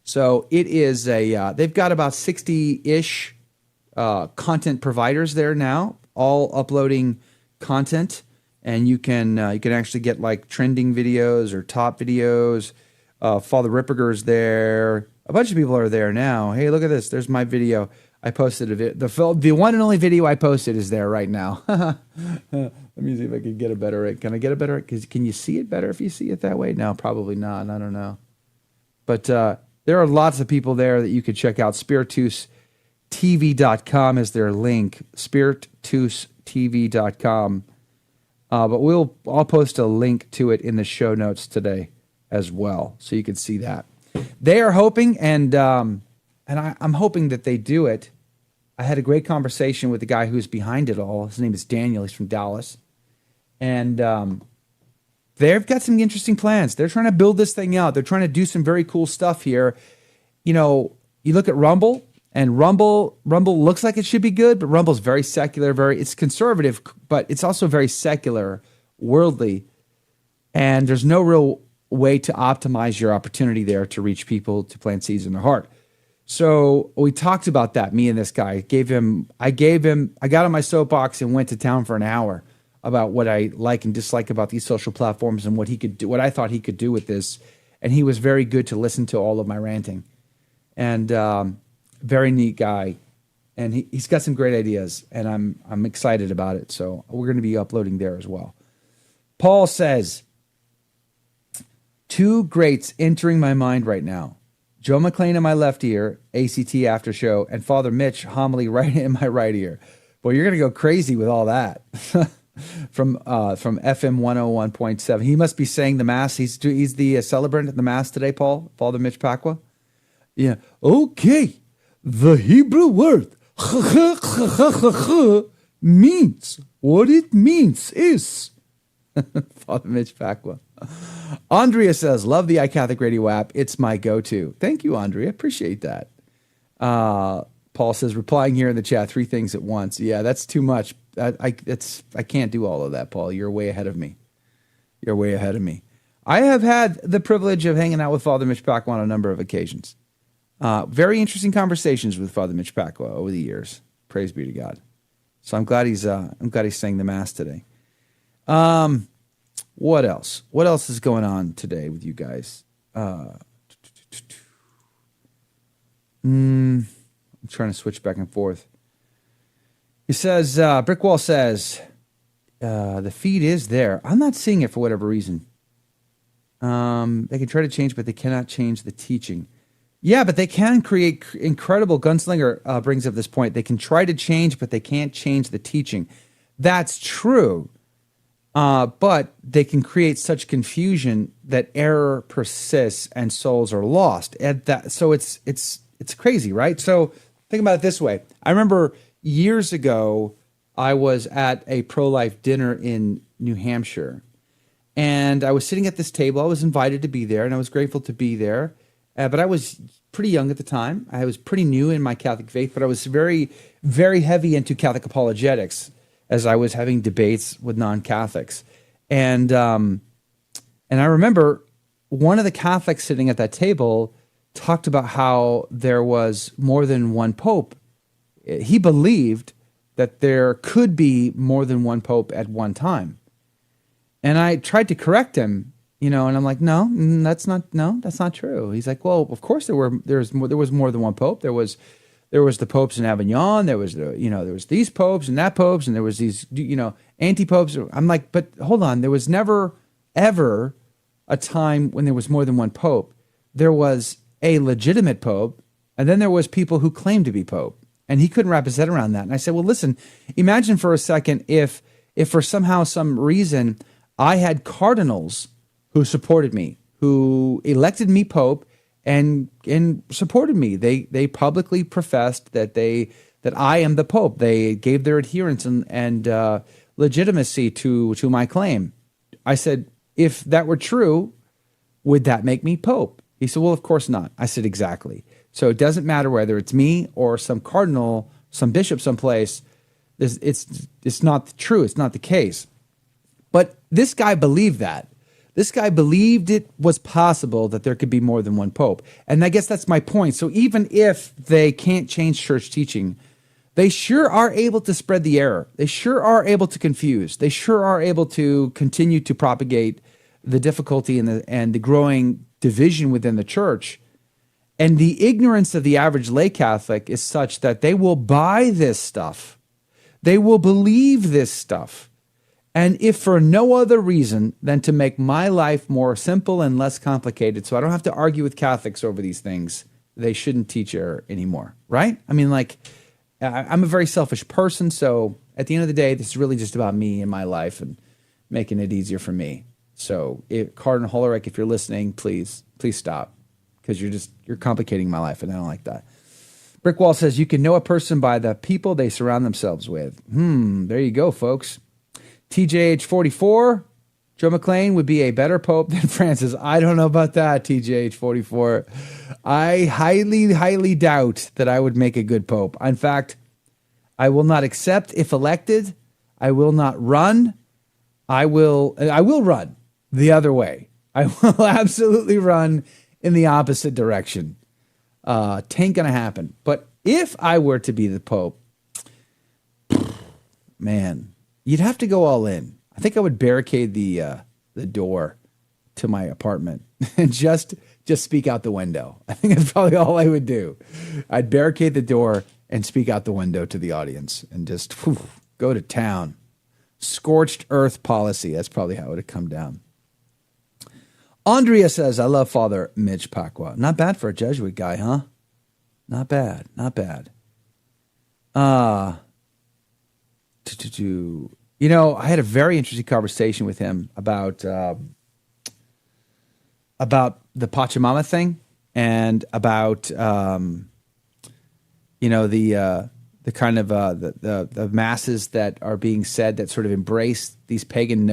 So it is they've got about 60-ish content providers there now, all uploading content, and you can actually get like trending videos or top videos. Father Ripperger's there. A bunch of people are there now. Hey, look at this. There's my video. I posted the one and only video I posted is there right now. Let me see if I can get a better. Can I get a better? Can you see it better if you see it that way? No, probably not. I don't know. But there are lots of people there that you could check out. SpiritusTV.com is their link. SpiritusTV.com. But I'll post a link to it in the show notes today as well, so you can see that. They are hoping, and I'm hoping that they do it. I had a great conversation with the guy who's behind it all. His name is Daniel. He's from Dallas. And they've got some interesting plans. They're trying to build this thing out. They're trying to do some very cool stuff here. You know, you look at Rumble, and Rumble looks like it should be good, but Rumble's very secular, it's conservative, but it's also very secular, worldly. And there's no real way to optimize your opportunity there to reach people, to plant seeds in their heart. So we talked about that, me and this guy. I got on my soapbox and went to town for an hour about what I like and dislike about these social platforms and what he could do, what I thought he could do with this. And he was very good to listen to all of my ranting. And very neat guy. And he's got some great ideas, and I'm excited about it. So we're going to be uploading there as well. Paul says, two greats entering my mind right now. Joe McLean in my left ear, ACT after show, and Father Mitch homily right in my right ear. Boy, you're going to go crazy with all that. from FM 101.7. He must be saying the Mass. He's the celebrant at the Mass today, Paul, Father Mitch Pacwa. Yeah. Okay. The Hebrew word means what it means is. Father Mitch Pacwa. Andrea says, love the iCatholic Radio app. It's my go-to. Thank you, Andrea. Appreciate that. Paul says, replying here in the chat, 3 things at once. Yeah, that's too much. I can't do all of that, Paul. You're way ahead of me. I have had the privilege of hanging out with Father Mitch Pacwa on a number of occasions. Very interesting conversations with Father Mitch Pacwa over the years. Praise be to God. So I'm glad he's saying the Mass today. What else? What else is going on today with you guys? I'm trying to switch back and forth. He says, Brickwall says, the feed is there. I'm not seeing it for whatever reason. They can try to change, but they cannot change the teaching. Yeah, but they can create incredible. Gunslinger brings up this point. They can try to change, but they can't change the teaching. That's true. But they can create such confusion that error persists and souls are lost. So it's crazy, right? So think about it this way. I remember years ago, I was at a pro-life dinner in New Hampshire, and I was sitting at this table. I was invited to be there, and I was grateful to be there. But I was pretty young at the time. I was pretty new in my Catholic faith, but I was very, very heavy into Catholic apologetics as I was having debates with non-Catholics. And I remember one of the Catholics sitting at that table talked about how there was more than one pope. He believed that there could be more than one pope at one time. And I tried to correct him, and I'm like, no, that's not true. He's like, well, of course there was more than one pope. There was the popes in Avignon. There was there was these popes and that popes, and there was these anti-popes. I'm like, but hold on, there was never ever a time when there was more than one pope. There was a legitimate pope, And then there was people who claimed to be Pope, and he couldn't wrap his head around that. And I said, well, listen, imagine for a second if for somehow, some reason, I had cardinals who supported me, who elected me Pope and supported me. They publicly professed that I am the Pope. They gave their adherence and legitimacy to my claim. I said, if that were true, would that make me Pope? He said, well, of course not. I said, exactly. So it doesn't matter whether it's me or some cardinal, some bishop someplace. It's not true. It's not the case. But this guy believed that. This guy believed it was possible that there could be more than one pope. And I guess that's my point. So even if they can't change church teaching, they sure are able to spread the error. They sure are able to confuse. They sure are able to continue to propagate the difficulty and the growing division within the church. And the ignorance of the average lay Catholic is such that they will buy this stuff. They will believe this stuff. And if for no other reason than to make my life more simple and less complicated, so I don't have to argue with Catholics over these things, they shouldn't teach error anymore, right? I mean, like, I'm a very selfish person, so at the end of the day, this is really just about me and my life and making it easier for me. So, Cardinal Hollerich, if you're listening, please stop, because you're complicating my life, and I don't like that. Brickwall says, you can know a person by the people they surround themselves with. There you go, folks. TJH44, Joe McLean would be a better pope than Francis. I don't know about that, TJH44. I highly, highly doubt that I would make a good pope. In fact, I will not accept if elected. I will not run. I will run the other way. I will absolutely run in the opposite direction. Tain't gonna happen. But if I were to be the pope, man, you'd have to go all in. I think I would barricade the door to my apartment and just speak out the window. I think that's probably all I would do. I'd barricade the door and speak out the window to the audience and just go to town. Scorched earth policy. That's probably how it would come down. Andrea says, I love Father Mitch Pacwa. Not bad for a Jesuit guy, huh? Not bad. Not bad. You know, I had a very interesting conversation with him about the Pachamama thing and about the kind of the masses that are being said that sort of embrace these pagan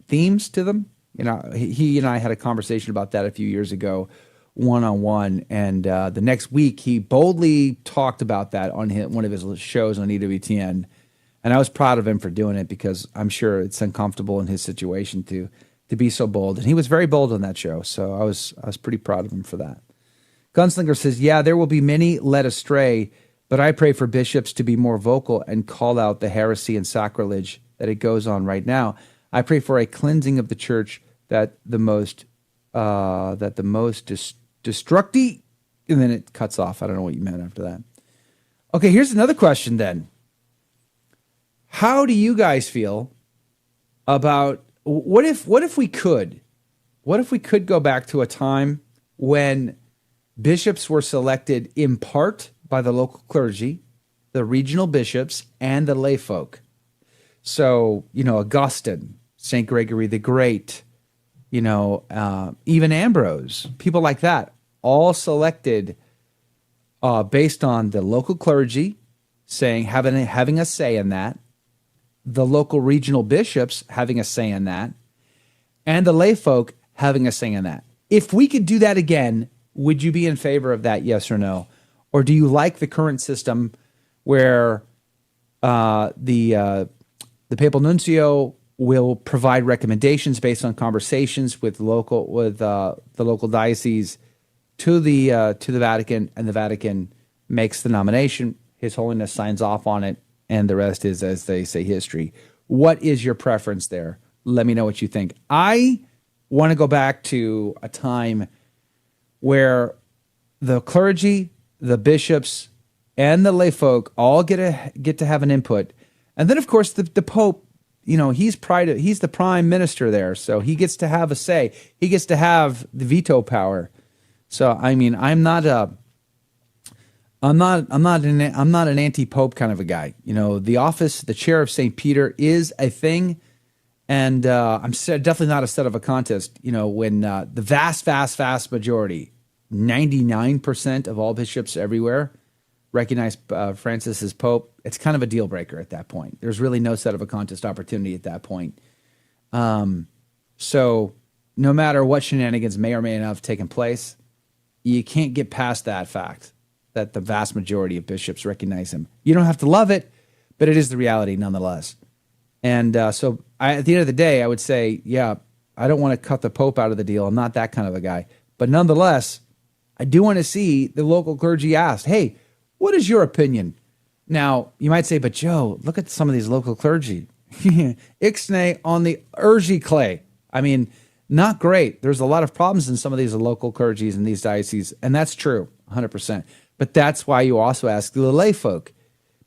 themes to them. You know, he and I had a conversation about that a few years ago, one-on-one, and the next week he boldly talked about that on one of his shows on EWTN. And I was proud of him for doing it because I'm sure it's uncomfortable in his situation to be so bold. And he was very bold on that show, so I was pretty proud of him for that. Gunslinger says, yeah, there will be many led astray, but I pray for bishops to be more vocal and call out the heresy and sacrilege that it goes on right now. I pray for a cleansing of the church that the most destructive, and then it cuts off. I don't know what you meant after that. Okay, here's another question then. How do you guys feel about what if we could go back to a time when bishops were selected in part by the local clergy, the regional bishops, and the lay folk? So, Augustine, St. Gregory the Great, even Ambrose, people like that, all selected based on the local clergy having a say in that, the local regional bishops having a say in that, and the lay folk having a say in that. If we could do that again, would you be in favor of that, yes or no? Or do you like the current system where the papal nuncio will provide recommendations based on conversations with the local diocese to the Vatican, and the Vatican makes the nomination, His Holiness signs off on it, and the rest is, as they say, history. What is your preference there? Let me know what you think. I want to go back to a time where the clergy, the bishops, and the lay folk all get to have an input. And then, of course, the Pope, he's the prime minister there, so he gets to have a say. He gets to have the veto power. So, I mean, I'm not I'm not an anti-pope kind of a guy. You know, the chair of St. Peter is a thing, and I'm definitely not a set of a contest. You know, when the vast majority, 99% of all bishops everywhere recognize Francis as pope, it's kind of a deal breaker at that point. There's really no set of a contest opportunity at that point. So no matter what shenanigans may or may not have taken place, you can't get past that fact that the vast majority of bishops recognize him. You don't have to love it, but it is the reality nonetheless. And so at the end of the day, I would say, yeah, I don't want to cut the Pope out of the deal. I'm not that kind of a guy. But nonetheless, I do want to see the local clergy asked, hey, what is your opinion? Now, you might say, but Joe, look at some of these local clergy. Ixnay on the Urgi clay. I mean, not great. There's a lot of problems in some of these local clergies in these dioceses, and that's true, 100%. But that's why you also ask the lay folk.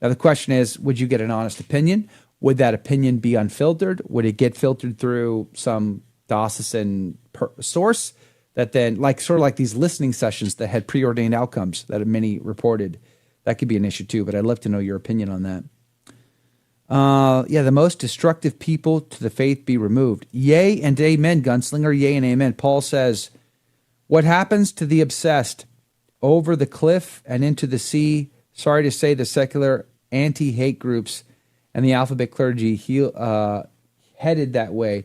Now, the question is, would you get an honest opinion? Would that opinion be unfiltered? Would it get filtered through some diocesan source that then, sort of like these listening sessions that had preordained outcomes that many reported? That could be an issue too, but I'd love to know your opinion on that. The most destructive people to the faith be removed. Yea and amen, gunslinger, yea and amen. Paul says, what happens to the obsessed over the cliff and into the sea? Sorry to say, the secular anti-hate groups and the alphabet clergy headed that way.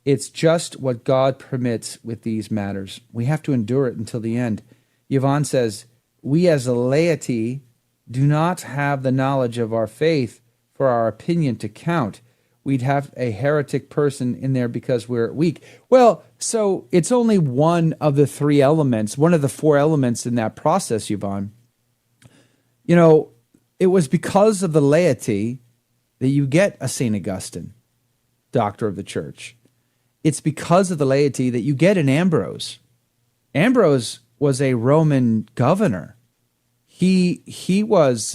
It's just what God permits with these matters. We have to endure it until the end. Yvonne says, we as a laity do not have the knowledge of our faith for our opinion to count. We'd have a heretic person in there because we're weak. Well, so it's only one of the three elements, one of the four elements in that process, Yvonne. You know, it was because of the laity that you get a St. Augustine, doctor of the church. It's because of the laity that you get an Ambrose. Ambrose was a Roman governor. He was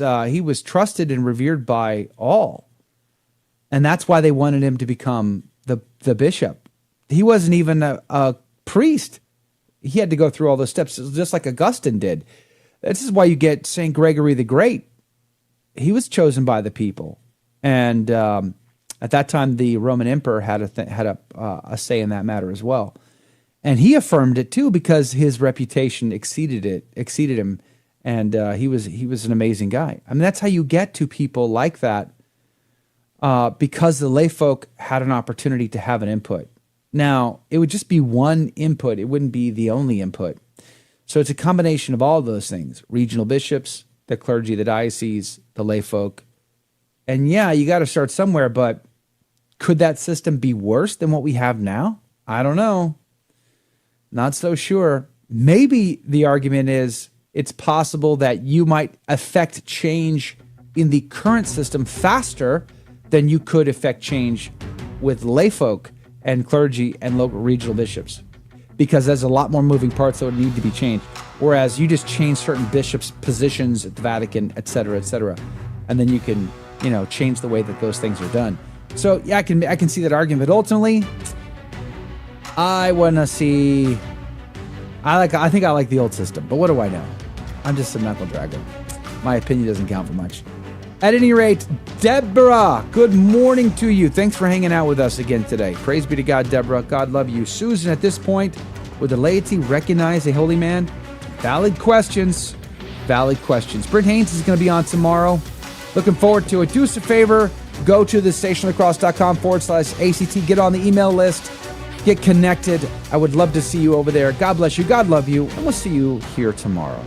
trusted and revered by all. And that's why they wanted him to become the bishop. He wasn't even a priest. He had to go through all those steps, just like Augustine did. This is why you get St. Gregory the Great. He was chosen by the people. And at that time, the Roman emperor had a say in that matter as well. And he affirmed it too because his reputation exceeded him. And he was an amazing guy. I mean, that's how you get to people like that, because the lay folk had an opportunity to have an input. Now, it would just be one input. It wouldn't be the only input. So it's a combination of all of those things: regional bishops, the clergy, the diocese, the lay folk. And yeah, you got to start somewhere, but could that system be worse than what we have now? I don't know. Not so sure. Maybe the argument is it's possible that you might affect change in the current system faster than you could affect change with layfolk and clergy and local regional bishops, because there's a lot more moving parts that would need to be changed. Whereas you just change certain bishops' positions at the Vatican, et cetera, and then you can, change the way that those things are done. So yeah, I can see that argument. But ultimately, I want to see. I think I like the old system, but what do I know? I'm just a knuckle dragger. My opinion doesn't count for much. At any rate, Deborah, good morning to you. Thanks for hanging out with us again today. Praise be to God, Deborah. God love you. Susan, at this point, would the laity recognize a holy man? Valid questions. Brent Haynes is going to be on tomorrow. Looking forward to it. Do us a favor. Go to thestationofthecross.com/ACT. Get on the email list. Get connected. I would love to see you over there. God bless you. God love you. And we'll see you here tomorrow.